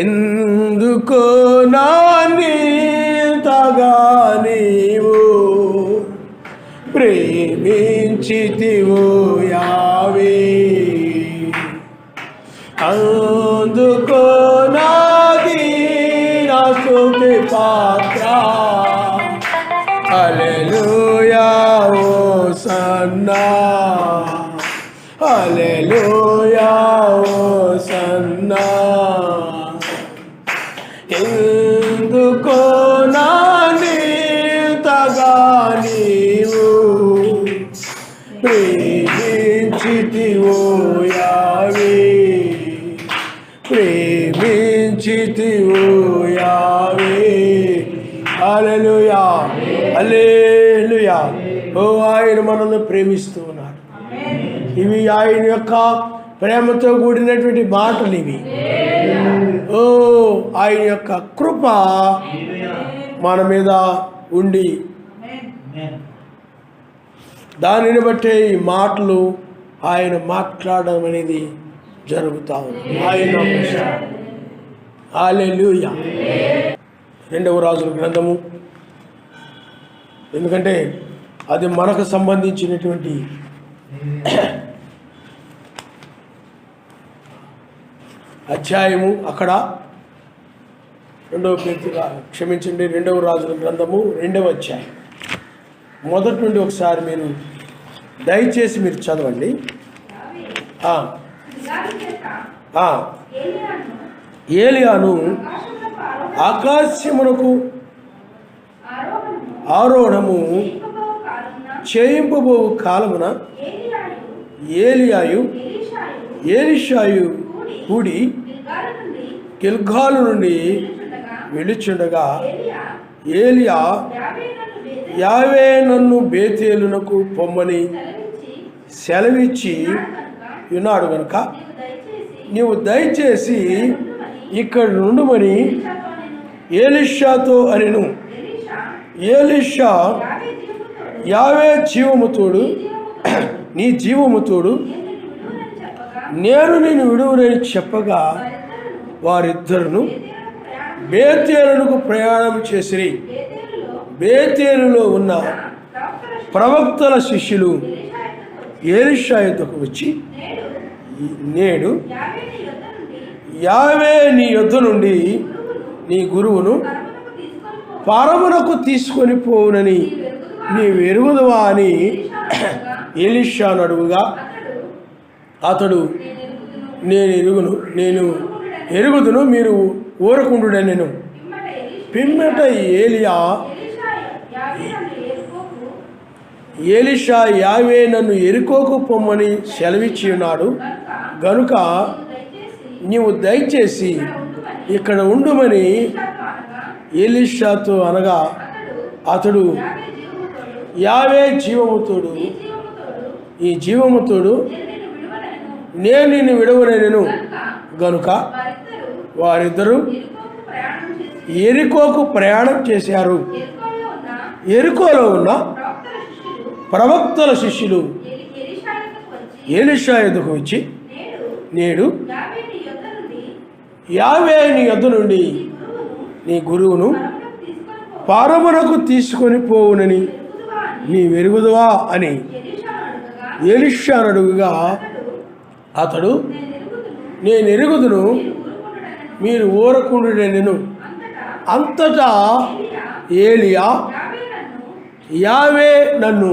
ఎందుకో నానింతగా నీవు ప్రేమించితివో యావే, అందుకో నాది నా స్తుతి పాత్ర. హల్లెలూయా హోసన్నా, హల్లెలూయా హోసన్నా. ఎందుకో నానింతగా నీవు ప్రేమించితివో యావే, ప్రేమించితివో యావే. హల్లెలూయా, హల్లెలూయా. ఓ ఆయన మనల్ని ప్రేమిస్తూ ఉన్నాడు. ఇవి ఆయన యొక్క ప్రేమతో కూడినటువంటి మాటలు ఇవి. ఓ ఆయన యొక్క కృప మన మీద ఉండి దానిని బట్టే ఈ మాటలు ఆయన మాట్లాడడం అనేది జరుగుతూ ఉంది. ఆయన హల్లెలూయా. 2వ రాజుల గ్రంథము, ఎందుకంటే అది మనకు సంబంధించినటువంటి అధ్యాయము. అక్కడ 2వ రాజుల గ్రంథము 2వ అధ్యాయం మొదటి నుండి ఒకసారి మీరు దయచేసి మీరు చదవండి. ఏలియాను ఆకాశమునకు ఆరోహణము చేయింపబోవు కాలమున ఏలియాయు ఎలీషాయు కూడి గిల్గాలు నుండి వెళుచుండగా ఏలియా యావే నన్ను బేతేలునకు పొమ్మని సెలవిచ్చి ఉన్నాడు గనుక నీవు దయచేసి ఇక్కడ నుండుమని ఎలీషాతో అనెను. ఎలీషా యావే జీవము తోడు, నీ జీవము తోడు, నేను నిన్ను విడువనని చెప్పగా వారిద్దరును బేతేలునకు ప్రయాణం చేసిరి. బేతేలులో ఉన్న ప్రవక్తల శిష్యులు ఎలీషా యొద్దకు వచ్చి, నేడు యావే నీ యొద్ద నుండి నీ గురువును పరమునకు తీసుకొని పోవునని నీవు ఎరుగుదువా అని ఎలీషాను అడుగుగా అతడు, నేను ఎరుగుదును, మీరు ఊరకుండుడనెను. పిమ్మట ఎలీషా యావే నన్ను ఎరుకోకు పొమ్మని సెలవిచ్చి ఉన్నాడు గనుక నీవు దయచేసి ఇక్కడ ఉండుమని ఎలీషాతో అనగా అతడు, యావే జీవముతోడు, ఈ జీవముతోడు, నేను నిన్ను విడవలేను గనుక వారిద్దరూ ఎరికోకు ప్రయాణం చేశారు. ఎరికోలో ఉన్న ప్రవక్తల శిష్యులు ఎలీషా యొద్దకు వచ్చి, నేడు యావే నీ యొద్ద నుండి నీ గురువును పరమునకు తీసుకొని పోవునని నీ వెరుగుదువా అని ఎలీషాను అడుగుగా అతడు, నేను ఎరుగుదును, మీరు ఊరకుండుడనెను. అంతటా ఏలియా యావే నన్ను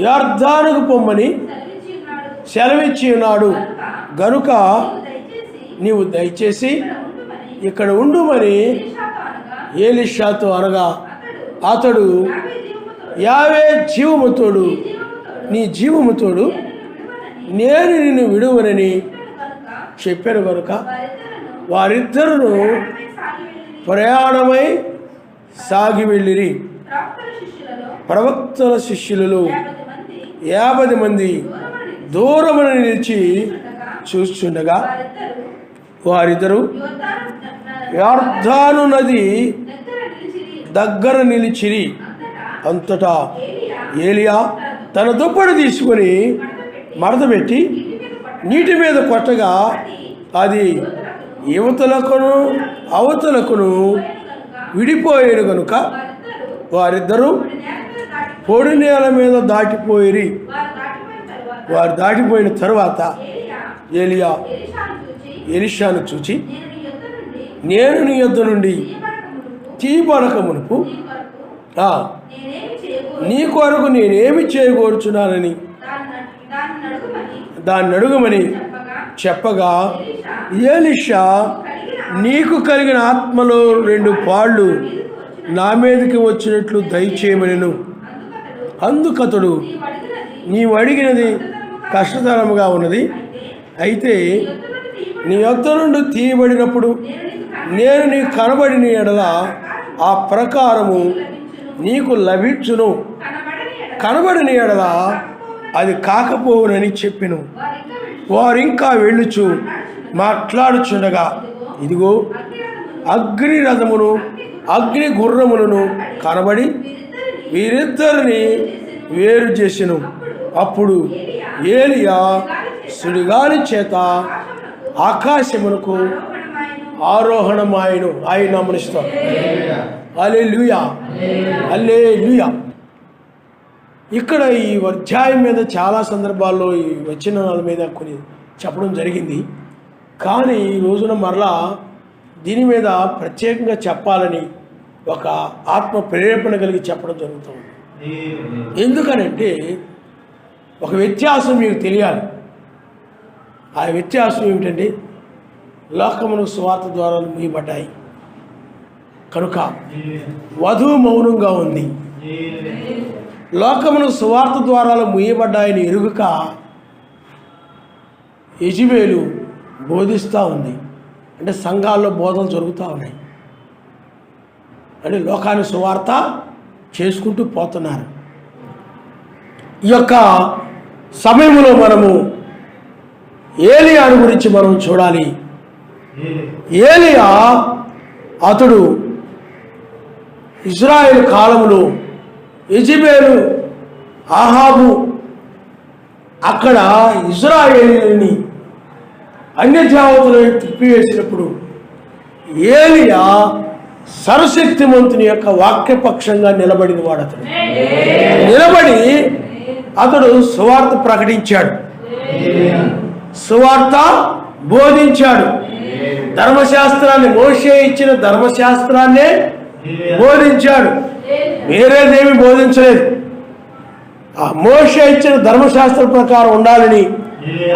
యొర్దానుకు పొమ్మని సెలవిచ్చి ఉన్నాడు గనుక నీవు దయచేసి ఇక్కడ ఉండుమని ఎలీషాతో అనగా అతడు, యావే జీవముతోడు, నీ జీవముతోడు, నేను నిన్ను విడువనని చెప్పాను కనుక వారిద్దరును ప్రయాణమై సాగి వెళ్ళిరి. ప్రవక్తల శిష్యులలో 50 మంది దూరమున నిలిచి చూస్తుండగా వారిద్దరూ యొర్దాను నది దగ్గర నిలిచిరి. అంతటా ఏలియా తన దుప్పటి తీసుకొని మడతపెట్టి నీటి మీద కొట్టగా అది యువతలకును అవతలకును విడిపోయారు కనుక వారిద్దరూ పొడి నేల మీద దాటిపోయిరి. వారు దాటిపోయిన తరువాత ఏలియా ఎలీషాను చూచి, నేను నీ యొద్ద నుండి తీయబడక మునుపు నీ కొరకు నేనేమి చేయగోరుచున్నానని దాన్ని అడుగమని చెప్పగా, ఎలీషా, నీకు కలిగిన ఆత్మలో 2 పాళ్ళు నా మీదకి వచ్చినట్లు దయచేయమనెను. అందుకతడు, నీవు అడిగినది కష్టతరముగా ఉన్నది, అయితే నీ యొద్ద నుండి తీయబడినప్పుడు నేను నీకు కనబడిన ఎడల ఆ ప్రకారము నీకు లభించును, కనబడిన ఎడల అది కాకపోవునని చెప్పెను. వారింకా వెళ్ళుచు మాట్లాడుచుండగా, ఇదిగో అగ్ని రథమును అగ్ని గుర్రములను కనబడి వీరిద్దరిని వేరు చేసెను. అప్పుడు ఏలియా సుడిగాలి చేత ఆకాశమునకు ఆరోహణమాయను. ఆయన మనిషితో హల్లెలూయా, హల్లెలూయా. ఇక్కడ ఈ అధ్యాయం మీద చాలా సందర్భాల్లో ఈ వచనాల మీద కొన్ని చెప్పడం జరిగింది. కానీ ఈ రోజున మరలా దీని మీద ప్రత్యేకంగా చెప్పాలని ఒక ఆత్మ ప్రేరేపణ కలిగి చెప్పడం జరుగుతుంది. ఎందుకనంటే ఒక వ్యత్యాసం మీకు తెలియాలి. ఆ వ్యత్యాసం ఏమిటంటే, లోకమును సువార్త ద్వారా మూయబడ్డాయి కనుక వధువు మౌనంగా ఉంది. లోకమును సువార్త ద్వారాలు మూయబడ్డాయని ఎరుగక యెజబెలు బోధిస్తూ ఉంది. అంటే సంఘాల్లో బోధనలు జరుగుతూ ఉన్నాయి. అంటే లోకాన్ని సువార్త చేసుకుంటూ పోతున్నారు. ఈ యొక్క సమయంలో మనము ఏలియాను గురించి మనం చూడాలి. ఏలియా అతడు ఇజ్రాయేల్ కాలంలో యెజబెలు ఆహాబు అక్కడ ఇజ్రాయేలుని అన్యదేవతలను తిప్పివేసినప్పుడు ఏలియా సర్వశక్తిమంతుని యొక్క వాక్యపక్షంగా నిలబడిన వాడు. అతడు నిలబడి అతడు సువార్త ప్రకటించాడు, సువార్త బోధించాడు. ధర్మశాస్త్రాన్ని, మోషే ఇచ్చిన ధర్మశాస్త్రాన్నే బోధించాడు, వేరేదేమి బోధించలేదు. ఆ మోషే ఇచ్చిన ధర్మశాస్త్రం ప్రకారం ఉండాలని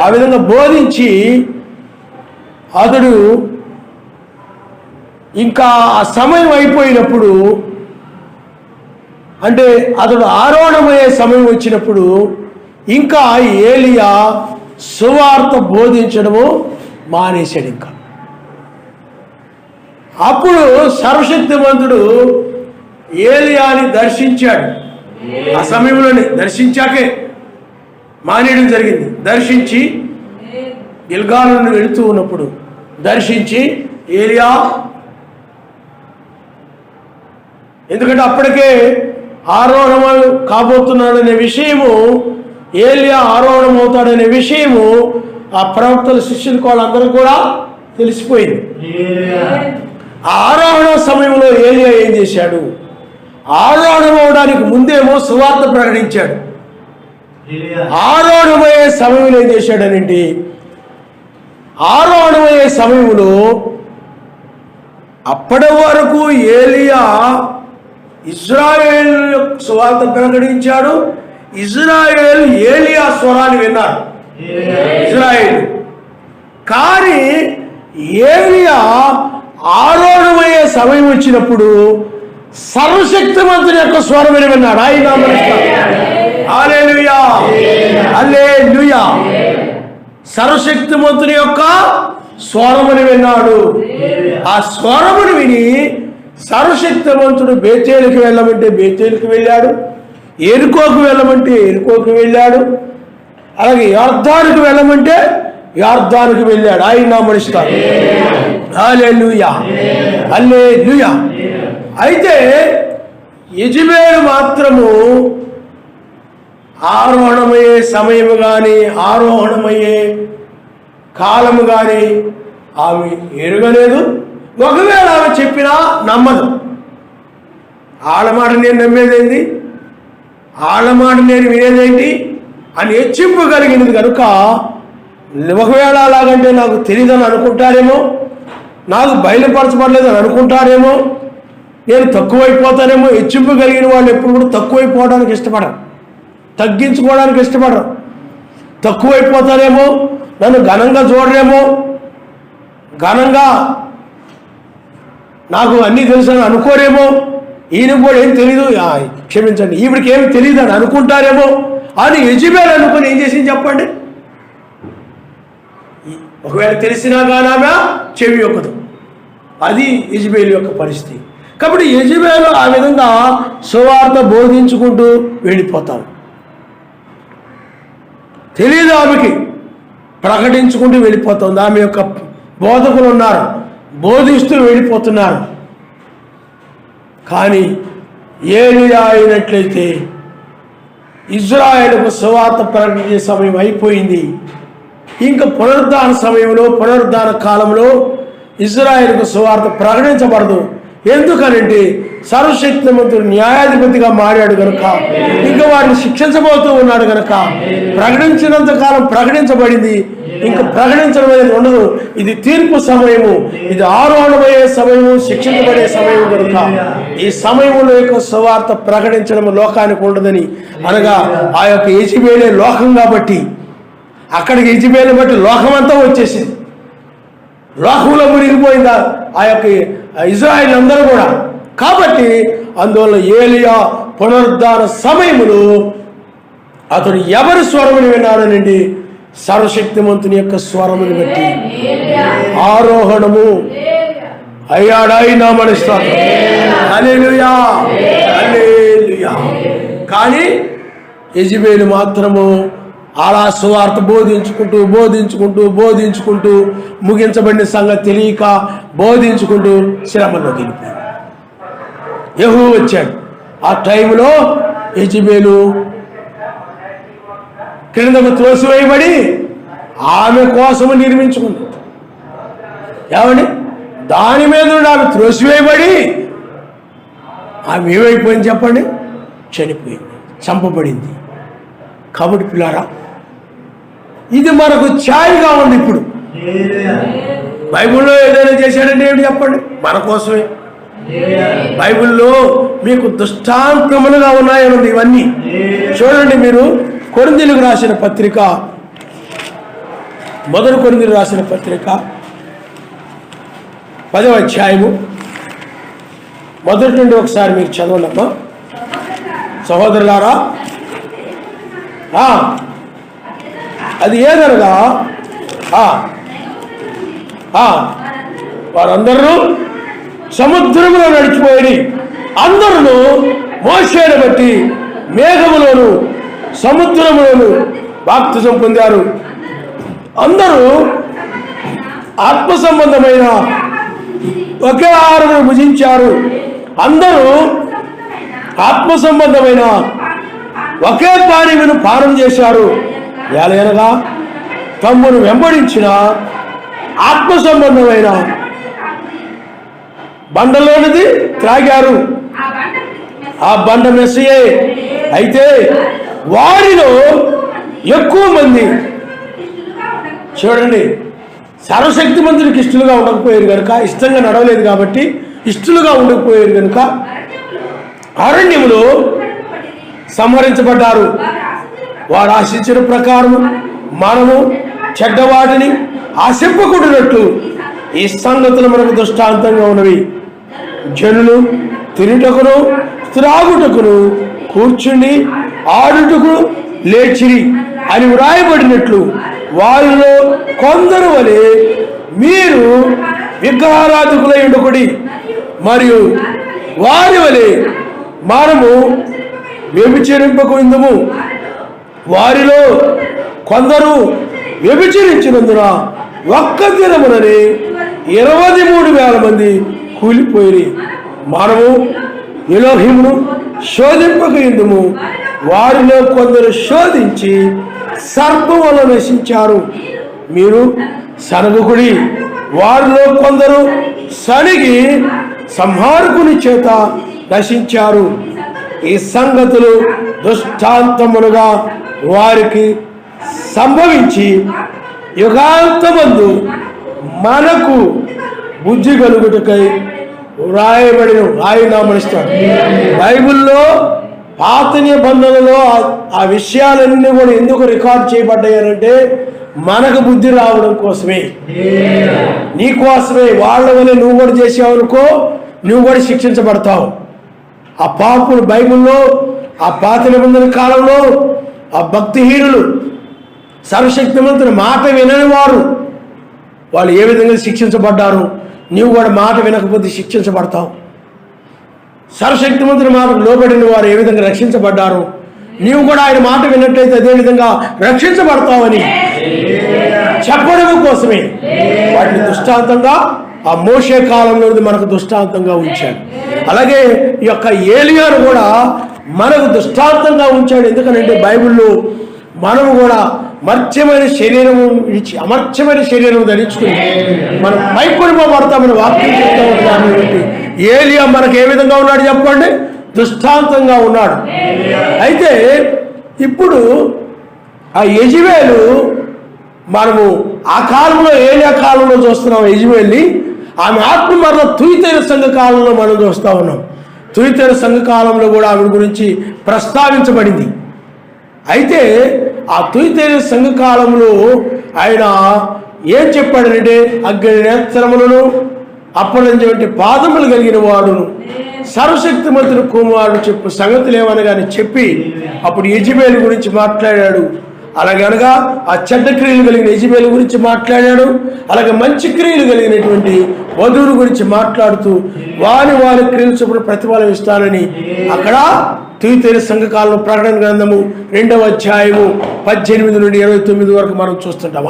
ఆ విధంగా బోధించి అతడు ఇంకా ఆ సమయం అయిపోయినప్పుడు, అంటే అతడు ఆరోహణమయ్యే సమయం వచ్చినప్పుడు ఇంకా ఏలియా సువార్త బోధించడము మానేశాడు. ఇంకా అప్పుడు సర్వశక్తిమంతుడు ఏలియాని దర్శించాడు. ఆ సమయంలోనే దర్శించాకే మానేయడం జరిగింది. దర్శించి గిల్గాలు నుండి వెళుతూ ఉన్నప్పుడు దర్శించి, ఏలియా, ఎందుకంటే అప్పటికే ఆరోహణం కాబోతున్నాడనే విషయము, ఏలియా ఆరోహణం అవుతాడనే విషయము ఆ ప్రవక్తల శిష్యులకు వాళ్ళందరూ కూడా తెలిసిపోయింది. ఆ ఆరోహణ సమయంలో ఏలియా ఏం చేశాడు? ఆరోహణం అవడానికి ముందేమో సువార్త ప్రకటించాడు. ఆరోహణమయ్యే సమయంలో ఏం చేశాడనంటే, ఆరోహణమయ్యే సమయంలో అప్పటి వరకు ఏలియా ఇజ్రాయేల్ సువార్త ప్రకటించాడు. ఇజ్రాయేల్ ఏలియా స్వరాన్ని విన్నారు, ఇజ్రాయేల్. కానీ ఏలియా ఆరోహణమయ్యే సమయం వచ్చినప్పుడు సర్వశక్తిమంతుని యొక్క స్వరం విన్నాడు. ఆయన హల్లెలూయా, హల్లెలూయా. సర్వశక్తిమంతుని యొక్క స్వరముని విన్నాడు. ఆ స్వరమును విని సర్వశక్తిమంతుడు బేతేలుకి వెళ్ళమంటే బేతేలుకి వెళ్ళాడు, ఎరుకోకు వెళ్ళమంటే ఎరుకోకు వెళ్ళాడు, అలాగే యొర్దానుకు వెళ్ళమంటే యొర్దానుకు వెళ్ళాడు. ఆయన నామమునిస్తారు. హల్లెలూయా, హల్లెలూయా. అయితే యెజబెలు మాత్రము ఆరోహణమయ్యే సమయము కానీ, ఆరోహణమయ్యే కాలము కానీ, ఆమె ఎరుగలేదు. ఒకవేళ ఆమె చెప్పినా నమ్మదు. ఆళ్ళ మాట నేను నమ్మేదేంటి, ఆళ్ళ మాట నేను వినేదేంటి అని హెచ్చింపగలిగినది కనుక, ఒకవేళ అలాగంటే నాకు తెలియదని అనుకుంటారేమో, నాకు బయలుపరచబడలేదని అనుకుంటారేమో, నేను తక్కువైపోతానేమో. హెచ్చింపగలిగిన వాళ్ళు ఎప్పుడు కూడా తక్కువైపోవడానికి ఇష్టపడరు, తగ్గించుకోవడానికి ఇష్టపడరు. తక్కువైపోతారేమో, నన్ను ఘనంగా చూడరేమో, ఘనంగా నాకు అన్నీ తెలుసని అనుకోరేమో, ఈయన కూడా ఏం తెలీదు, క్షమించండి ఈవిడికి ఏమి తెలియదు అని అనుకుంటారేమో అని యెజబెల్ అనుకుని ఏం చేసింది చెప్పండి? ఒకవేళ తెలిసినా కానీ ఆమె చెవి యొక్కదు. అది యెజబెల్ యొక్క పరిస్థితి. కాబట్టి యెజబెల్ ఆ విధంగా సువార్త బోధించుకుంటూ వెళ్ళిపోతాం. తెలియదు ఆమెకి, ప్రకటించుకుంటూ వెళ్ళిపోతుంది. ఆమె యొక్క బోధకులు ఉన్నారు, బోధిస్తూ వెళ్ళిపోతున్నారు. కానీ ఏలియా అయినట్లయితే ఇజ్రాయేలుకు సువార్త ప్రకటించే సమయం అయిపోయింది. ఇంకా పునరుద్ధాన సమయంలో, పునరుద్ధాన కాలంలో ఇజ్రాయేలుకు సువార్త ప్రకటించబడదు. ఎందుకనంటే సర్వశక్తిమంతుడు న్యాయాధిపతిగా మారాడు కనుక, ఇంకా వారిని శిక్షించబోతూ ఉన్నాడు కనుక ప్రకటించినంత కాలం ప్రకటించబడింది, ఇంకా ప్రకటించడం అనేది ఉండదు. ఇది తీర్పు సమయము, ఇది ఆరోహణమయ్యే సమయము, శిక్షించబడే సమయం కనుక ఈ సమయంలో యొక్క సువార్త ప్రకటించడం లోకానికి ఉండదని, అనగా ఆ యొక్క యెజబెలే లోకం కాబట్టి అక్కడికి యెజబెల్ని బట్టి లోకమంతా వచ్చేసింది. లోకంలో మునిగిపోయిందా ఆ యొక్క ఇజ్రాయేల్ అందరూ కూడా. కాబట్టి అందువల్ల ఏలియా పునరుద్ధాన సమయములో అతడు ఎవరి స్వరముని విన్నాడనండి? సర్వశక్తిమంతుని యొక్క స్వరముని బట్టి ఆరోహణము అయ్యాడాయి నా మనస్తాను. హల్లెలూయా, హల్లెలూయా. కానీ యెజబెల్ మాత్రము అలా సువార్త బోధించుకుంటూ బోధించుకుంటూ బోధించుకుంటూ ముగించబడిన సంగతి తెలియక బోధించుకుంటూ శ్రమలోకి వెళ్ళిపోయాడు. యెహూ వచ్చాడు. ఆ టైంలో యెజబెల్ క్రిందకు త్రోసివేయబడి ఆమె కోసము నిర్మించుకుంది. ఏమండి? దాని మీద నుండి ఆమె త్రోసివేయబడి ఆమె ఏమైపోయింది చెప్పండి? చనిపోయింది, చంపబడింది. కాబట్టి పిల్లారా, ఇది మనకు ఛాయగా ఉంది. ఇప్పుడు బైబిల్లో ఏదైనా చేశాడంటే ఏమిటి చెప్పండి? మన కోసమే. బైబిల్లో మీకు దృష్టాంతములుగా ఉన్నాయన్నది ఇవన్నీ. చూడండి, మీరు కొరింథీయులకు రాసిన పత్రిక, మొదటి కొరింథీయులకు రాసిన పత్రిక 10వ అధ్యాయము మొదటి నుండి ఒకసారి మీరు చదవండమ్మా సహోదరులారా. అది ఏదనగా వారందరూ సముద్రములో నడిచిపోయి అందరూ మోషేను బట్టి మేఘములోను సముద్రములోను బాప్తిసం పొందారు. అందరూ ఆత్మ సంబంధమైన ఒకే ఆహారమును భుజించారు. అందరూ ఆత్మ సంబంధమైన ఒకే పానీయమును పానం చేశారు. ఏలయనగా తమ్మును వెంబడించిన ఆత్మ సంబంధమైన బండలోనిది త్రాగారు. ఆ బండ మెస్సయే. అయితే వారిలో ఎక్కువ మంది, చూడండి, సర్వశక్తిమంతుడికి ఇష్టలుగా ఉండకపోయారు కనుక, ఇష్టంగా నడవలేదు కాబట్టి ఇష్టలుగా ఉండకపోయారు కనుక అరణ్యములో సంహరించబడ్డారు. వారు ఆశించిన ప్రకారం మనము చెడ్డవాటిని ఆశింపకూడనట్లు ఈ సంగతులు మనకు దృష్టాంతంగా ఉన్నవి. జనులు తినుటకును త్రాగుటకును కూర్చుని ఆడుటకు లేచిరి అని వ్రాయబడినట్లు వారిలో కొందరు వలె మీరు విగ్రహారాధకులై ఉండకుడి, మరియు వారి వలె మనము వ్యభిచరింపకుందుము. వారిలో కొందరు వ్యభిచరించినందున ఒక్క దినముననే 23,000 మంది కూలిపోయి మనము ఎలోహిమును శోధింపకయుందుము. వారిలో కొందరు శోధించి సర్పం వల్ల నశించారు. మీరు సనగకుడి, వారిలో కొందరు సణిగి సంహారకుని చేత నశించారు. ఈ సంగతులు దృష్టాంతములుగా వారికి సంభవించి యుగాంతమందు మనకు బుద్ధి కలుగుటకై వ్రాయబడిన రాయినామనిస్తాడు. బైబిల్లో పాత నిబంధనలో ఆ విషయాలన్నీ కూడా ఎందుకు రికార్డ్ చేయబడ్డాయనంటే మనకు బుద్ధి రావడం కోసమే, నీ కోసమే. వాళ్ళ వల్ల నువ్వు కూడా చేసావనుకో నువ్వు కూడా శిక్షించబడతావు. ఆ పాపులు బైబిల్లో ఆ పాత నిబంధన కాలంలో ఆ భక్తిహీనులు, సర్వశక్తిమంతుని మాట వినని వారు, వాళ్ళు ఏ విధంగా శిక్షించబడ్డారు. నీవు కూడా మాట వినకపోతే శిక్షించబడతావు. సర్వశక్తిమంతుని మాటకు లోబడిన వారు ఏ విధంగా రక్షించబడ్డారు, నీవు కూడా ఆయన మాట విన్నట్లయితే అదేవిధంగా రక్షించబడతావని చెప్పడం కోసమే వాటిని దృష్టాంతంగా ఆ మోషే కాలంలో మనకు దృష్టాంతంగా ఉంచాడు. అలాగే ఈ యొక్క ఏలియాను కూడా మనకు దృష్టాంతంగా ఉంచాడు. ఎందుకనంటే బైబిల్లో మనము కూడా మర్త్యమైన శరీరము విడిచి అమర్త్యమైన శరీరం ధరించుకుని మనం పైకొనిపోబడతామని వాక్యం చెప్తా ఉంటాం. ఏలియా మనకు ఏ విధంగా ఉన్నాడు చెప్పండి? దృష్టాంతంగా ఉన్నాడు. అయితే ఇప్పుడు ఆ యెజబెలు మనము ఆ కాలంలో ఏలియా కాలంలో చూస్తున్నాం. యెజబెల్ని ఆమె ఆత్మ మరల తుయితైన సంఘ కాలంలో మనం చూస్తూ ఉన్నాం. తుయితైన సంఘ కాలంలో కూడా ఆమె గురించి ప్రస్తావించబడింది. అయితే ఆ తుయితైన సంఘ కాలంలో ఆయన ఏం చెప్పాడంటే అగ్ని నేత్రములను అప్పటించి పాదములు కలిగిన వాడును సర్వశక్తిమంతుని కుమారుడు చెప్పు సంగతులు ఏమనగాని చెప్పి అప్పుడు యెజబెలు గురించి మాట్లాడాడు. అలాగనగా ఆ చెడ్డ క్రియలు కలిగిన యెజబెలు గురించి మాట్లాడాడు. అలాగే మంచి క్రియలు కలిగినటువంటి వధువుల గురించి మాట్లాడుతూ వారి క్రియలు చొప్పున ప్రతిఫలం ఇస్తానని అక్కడ తుయితైన సంఘకాలంలో ప్రకటన గ్రంథము 2వ అధ్యాయము 18 నుండి 29 వరకు మనం చూస్తుంటాం.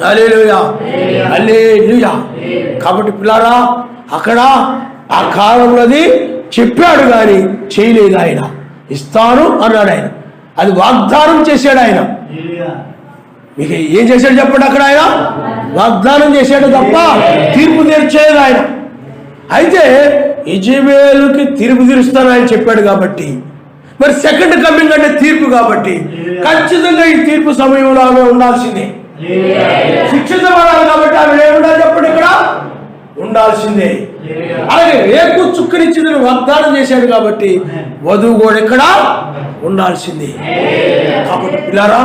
హల్లెలూయా, హల్లెలూయా. కాబట్టి పిల్లారా, అక్కడ ఆ కాలంలోది చెప్పాడు కానీ చేయలేదు. ఆయన ఇస్తాను అన్నాడు. ఆయన అది వాగ్దానం చేశాడు. ఆయన మీకు ఏం చేశాడు చెప్పండి? అక్కడ ఆయన వాగ్దానం చేశాడు తప్ప తీర్పు తీర్చేది ఆయన. అయితే యెజబెలుకి తీర్పు తీరుస్తాను ఆయన చెప్పాడు కాబట్టి, మరి సెకండ్ కమింగ్ అంటే తీర్పు కాబట్టి ఖచ్చితంగా ఈ తీర్పు సమయంలో ఆమె ఉండాల్సిందే. శిక్షించబడాలి కాబట్టి ఆమె ఏముండాలి చెప్పండి? ఇక్కడ ఉండాల్సిందే. అలాగే రేపు చుక్కనిచ్చిందని వాగ్దానం చేశాడు కాబట్టి వధువు కూడా ఇక్కడ ఉండాల్సిందే. కాబట్టి పిల్లారా,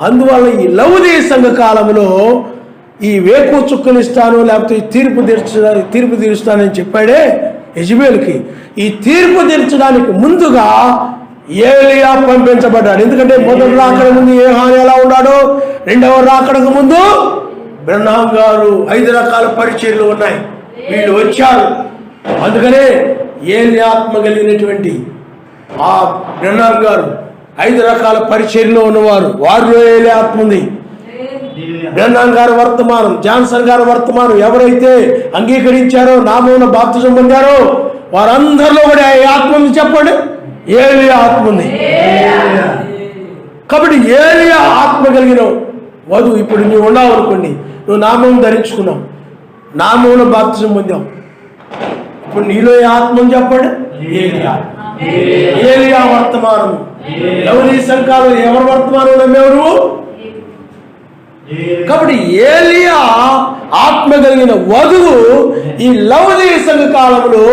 అందువల్ల ఈ లౌదీయ సంఘ కాలంలో ఈ వేకు చుక్కనిస్తాను లేకపోతే ఈ తీర్పు తీరుస్తానని చెప్పాడే యెజబెలుకి. ఈ తీర్పు తీర్చడానికి ముందుగా ఏలియా పంపించబడ్డాడు. ఎందుకంటే మొదటి రాకడ ముందు యోహాను ఎలా ఉన్నాడో, రెండవ రాకడకు ముందు బ్రహ్నాం గారు 5 రకాల పరిచర్యలు ఉన్నాయి. వీళ్ళు వచ్చారు. అందుకనే ఏలియా ఆత్మ కలిగినటువంటి ఆ బ్రహ్నాం గారు 5 రకాల పరిచర్యలో ఉన్నవారు. వారిలో ఏలియా ఆత్మ ఉంది. బ్రహ్నాం గారు వర్తమానం, జాన్సన్ గారు వర్తమానం ఎవరైతే అంగీకరించారో, నామమున బాప్తిజం పొందారో వారందరిలో కూడా ఏ ఆత్మ ఉంది చెప్పండి? ఏలియా ఆత్మ ఉంది. కాబట్టి ఏలియా ఆత్మ కలిగిన వధువు ఇప్పుడు నువ్వు ఉన్నావు అనుకోండి, నువ్వు నామం ధరించుకున్నావు, నామమున బాప్తిజం పొందావు. ఇప్పుడు నీలో ఏ ఆత్మ ఉంది చెప్పండి? ఏలియా. ఏలియా వర్తమానం. లౌదీయ సంఘంలో ఎవరు వర్తమానం నమ్మేవు నువ్వు? కాబట్టి ఏలియా ఆత్మ కలిగిన వధువు ఈ లౌదీయ సంఘ కాలంలో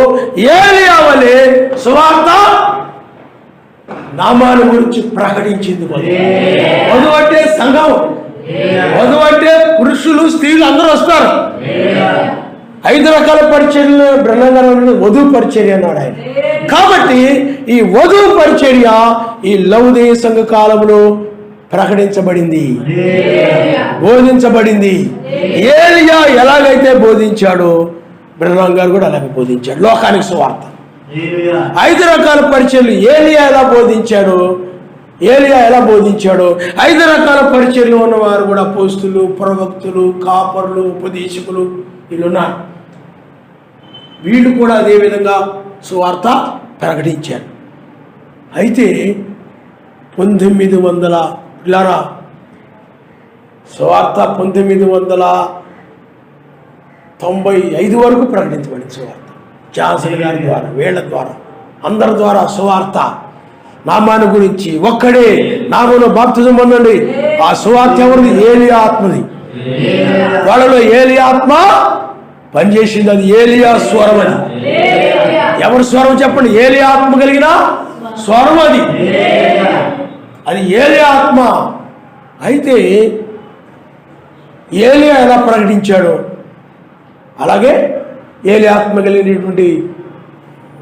ఏలియా వలె సువార్త నామాన్ని గురించి ప్రకటించింది. వధువు అంటే సంఘం, వధువు అంటే పురుషులు స్త్రీలు అందరూ వస్తారు. 5 రకాల పరిచర్యలు బ్రహ్మంగారు వధువు పరిచర్య అన్నాడు ఆయన. కాబట్టి ఈ వధువు పరిచర్య ఈ లౌదీయ సంఘ కాలంలో ప్రకటించబడింది, బోధించబడింది. ఏలియా ఎలాగైతే బోధించాడో బ్రహ్నాం గారు కూడా అలాగే బోధించాడు లోకానికి సువార్త. 5 రకాల పరిచర్యలు ఏలియా ఎలా బోధించాడో 5 రకాల పరిచర్యలు ఉన్నవారు కూడా అపోస్తులు, ప్రవక్తలు, కాపరులు, ఉపదేశకులు వీళ్ళున్నారు. వీళ్ళు కూడా అదేవిధంగా సువార్త ప్రకటించారు. అయితే 1900 పిల్లరా, సువార్త 95 వరకు ప్రకటించబడింది సువార్త. జాన్సన్ గారి ద్వారా, వీళ్ళ ద్వారా, అందరి ద్వారా సువార్త. నామాన్ని గురించి ఒక్కడే నామంలో బాప్తిజం పొందండి. ఆ సువార్త ఎవరిది? ఏలియా ఆత్మది. వాళ్ళలో ఏలియా ఆత్మ పనిచేసింది. అది ఏలియా స్వరం. అది ఎవరి స్వరం చెప్పండి? ఏలియా ఆత్మ కలిగిన స్వరం అది. అది ఏలియా ఆత్మ. అయితే ఏలియా ఎలా ప్రకటించాడో అలాగే ఏలియా ఆత్మ కలిగినటువంటి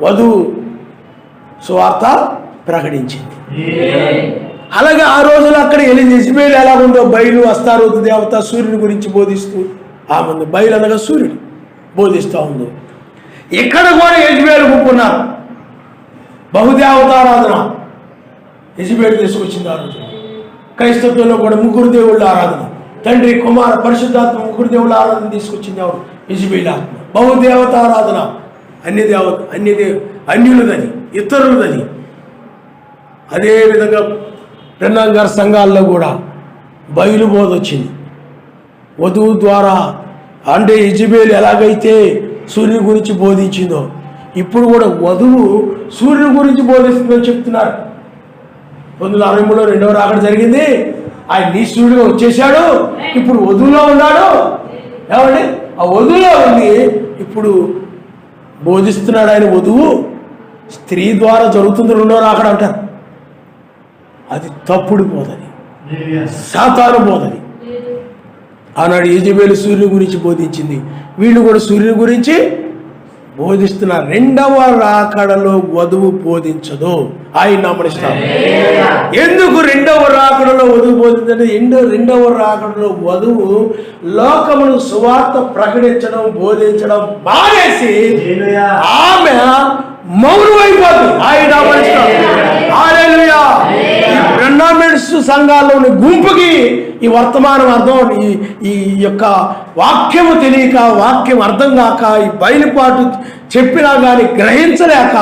వధువు సువార్త ప్రకటించింది. అలాగే ఆ రోజులు అక్కడ యెజబెలు ఎలా ఉందో, బయలు అస్తారోతు దేవత సూర్యుని గురించి బోధిస్తూ ఆమె బయలు అనగా సూర్యుడు బోధిస్తూ ఉందో, ఇక్కడ కూడా యెజబెలు ఒప్పుకున్నారు. బహుదేవతారాధన యెజబెలు తీసుకొచ్చింది. ఆ రోజు క్రైస్తవంలో కూడా 3 దేవుళ్ళ ఆరాధన, తండ్రి కుమార పరిశుద్ధాత్మ 3 దేవుళ్ళ ఆరాధన తీసుకొచ్చింది ఎవరు? యెజబెలు ఆత్మ. బహుదేవతారాధన అన్యులదని, ఇతరులదని. అదేవిధంగా పెన్నాంగారు సంఘాల్లో కూడా బయలుబోధ వచ్చింది. వధువు ద్వారా అంటే యెజబెలు ఎలాగైతే సూర్యుని గురించి బోధించిందో ఇప్పుడు కూడా వధువు సూర్యుని గురించి బోధిస్తుందని చెప్తున్నారు. 1963లో 2వ రాకడ జరిగింది. ఆయన నీ సూర్యుడుగా వచ్చేసాడు, ఇప్పుడు వధువులో ఉన్నాడు. ఏమండి? ఆ వధువులో ఉంది ఇప్పుడు బోధిస్తున్నాడు ఆయన. వధువు స్త్రీ ద్వారా జరుగుతుంది 2వ రాకడ అంటారు. అది తప్పుడు బోధని, సాతాను బోధని. ఆనాడు యెజబెలు సూర్యుని గురించి బోధించింది, వీళ్ళు కూడా సూర్యుని గురించి బోధిస్తున్నారు. 2వ రాకడలో వధువు బోధించదు, ఆయన నామనిస్తారు. ఎందుకు 2వ రాకడలో వధువు బోధించంటే, 2వ రాకడలో వధువు లోకమును సువార్త ప్రకటించడం బోధించడం మానేసి ఆమె మౌనమైపోతుంది. ఆయన నామనిస్తారు. హల్లెలూయా. ఈ బ్రహ్మామెంట్స్ సంఘాల్లోని గుంపుకి ఈ వర్తమానం అర్థం, ఈ యొక్క వాక్యము తెలియక, వాక్యం అర్థం కాక, ఈ బయలుపాటు చెప్పినా కానీ గ్రహించలేక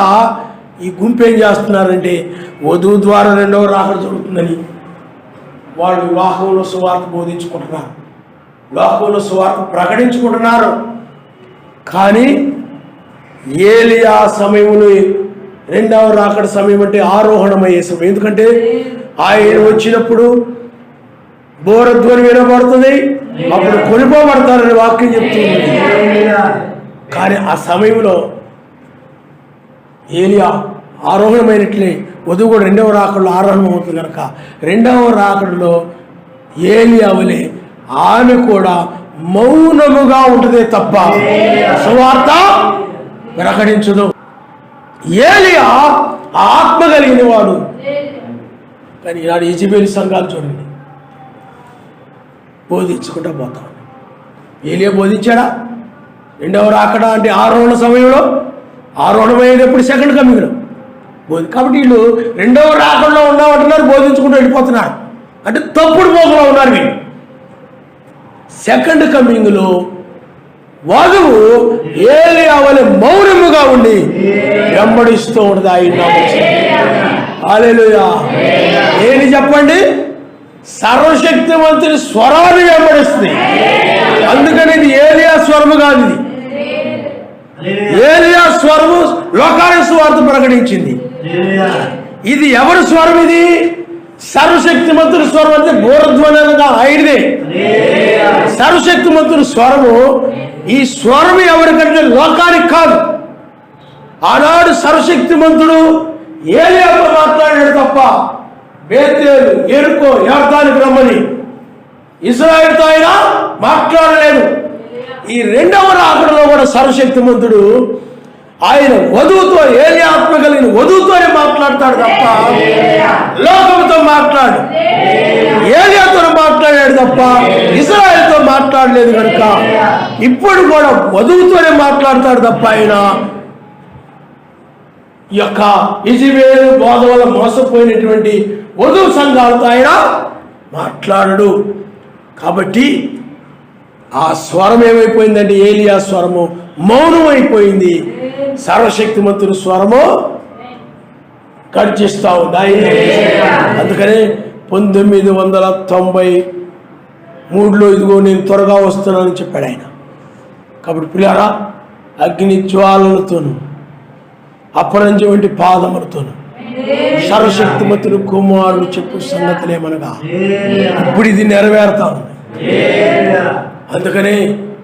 ఈ గుంపు ఏం చేస్తున్నారంటే వధువు ద్వారా 2వ రాకడ జరుగుతుందని వాళ్ళు లోకంలో సువార్త బోధించుకుంటున్నారు, లోకంలో సువార్త ప్రకటించుకుంటున్నారు. కానీ ఏలియా సమయంలో 2వ రాకడ సమయం అంటే ఆరోహణమయ్యే సమయం. ఎందుకంటే ఆయన వచ్చినప్పుడు బోరధ్వని వినబడుతుంది, అప్పుడు కొనిపోబడతారని వాక్యం చెప్తుంది. కానీ ఆ సమయంలో ఏలియా ఆరోహణమైనట్లే వధువు కూడా 2వ రాకడలో ఆరోహణం అవుతుంది కనుక 2వ రాకడలో ఏలియా వలె ఆమె కూడా మౌనముగా ఉంటుందే తప్ప సువార్త ప్రకటించదు. ఏలియా ఆత్మ కలిగిన వాడు. కానీ ఈనాడు యెజబెలు సంఘాలు చూడండి, బోధించుకుంటూ పోతాం. ఏలియా బోధించాడా? 2వ రాకడ అంటే ఆరోహణ సమయంలో, ఆరోహణమైనప్పుడు సెకండ్ కమింగ్లో కాబట్టి వీళ్ళు 2వ రాకడలో ఉన్నామంటున్నారు, బోధించుకుంటూ వెళ్ళిపోతున్నారు. అంటే తప్పుడు పోకలో ఉన్నారు వీళ్ళు. సెకండ్ కమింగ్లో వధువు ఏలియా వలె మౌనముగా ఉండి వెంబడిస్తూ ఉంటుంది. ఆయన హల్లెలూయా. ఏంటి చెప్పండి? సర్వశక్తివంతుని స్వరాన్ని వెంబడిస్తుంది. అందుకని ఇది ఏలియా స్వరము కాదు. ఇది ఏలియా స్వరము లోకానికి సువార్త ప్రకటించింది. ఇది ఎవరి స్వరం? ఇది సర్వశక్తిమంతుని స్వరం. అంటే బోరధ్వనిగా ఆయనదే సర్వశక్తిమంతుని స్వరము. ఈ స్వరం ఎవరికంటే లోకానికి కాదు. ఆనాడు సర్వశక్తిమంతుడు ఏలియాతో మాట్లాడాడు తప్ప బేతేలు, ఎరుకో, యొర్దానుకు రమ్మని ఇశ్రాయేలుతో ఆయన మాట్లాడలేదు. ఈ 2వ రాకడలో కూడా సర్వశక్తిమంతుడు ఆయన వధువుతో, ఏలియా ఆత్మ కలిగిన వధువుతోనే మాట్లాడతాడు తప్ప లోకముతో మాట్లాడు. ఏలియాతో మాట్లాడాడు తప్ప ఇశ్రాయేలుతో మాట్లాడలేదు కనుక ఇప్పుడు కూడా వధువుతోనే మాట్లాడతాడు తప్ప ఆయన యొక్క యెజబెలు బోధ వల్ల మోసపోయినటువంటి వధువు సంఘాలతో ఆయన మాట్లాడడు. కాబట్టి ఆ స్వరం ఏమైపోయిందంటే ఏలియా స్వరము మౌనం అయిపోయింది. సర్వశక్తిమంతుని స్వరము గర్జిస్తూ ఉంది. అందుకనే 1993లో ఇదిగో నేను త్వరగా వస్తున్నానని చెప్పాడు ఆయన. కాబట్టి పిల్లారా, అగ్ని జ్వాలలతోను అపరంజి వంటి పాదములతోను సర్వశక్తిమంతుడు కుమారుడు చెప్పు సంగతులేమనగా ఇప్పుడు ఇది నెరవేరుతా ఉంది. అందుకనే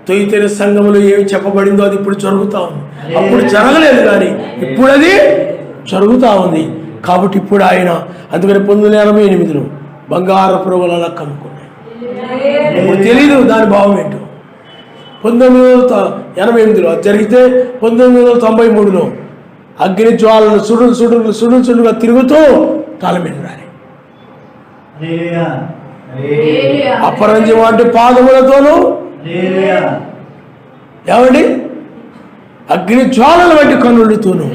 తొయితెర సంఘములో ఏమి చెప్పబడిందో అది ఇప్పుడు జరుగుతూ ఉంది. అప్పుడు జరగలేదు, కానీ ఇప్పుడు అది జరుగుతూ ఉంది. కాబట్టి ఇప్పుడు ఆయన అందుకని 1988లో బంగారు పురుగుల కనుక్కున్నాయి. ఇప్పుడు తెలీదు దాని భావం ఏంటో. 1988లో అది జరిగితే 1993లో అగ్ని జ్వాలను సుడులుగా తిరుగుతూ తల మీద రాలి అపరంజి వంటి పాదములతోనూ ఏమండి అగ్ని జ్వాలల వంటి కన్నులతోనూ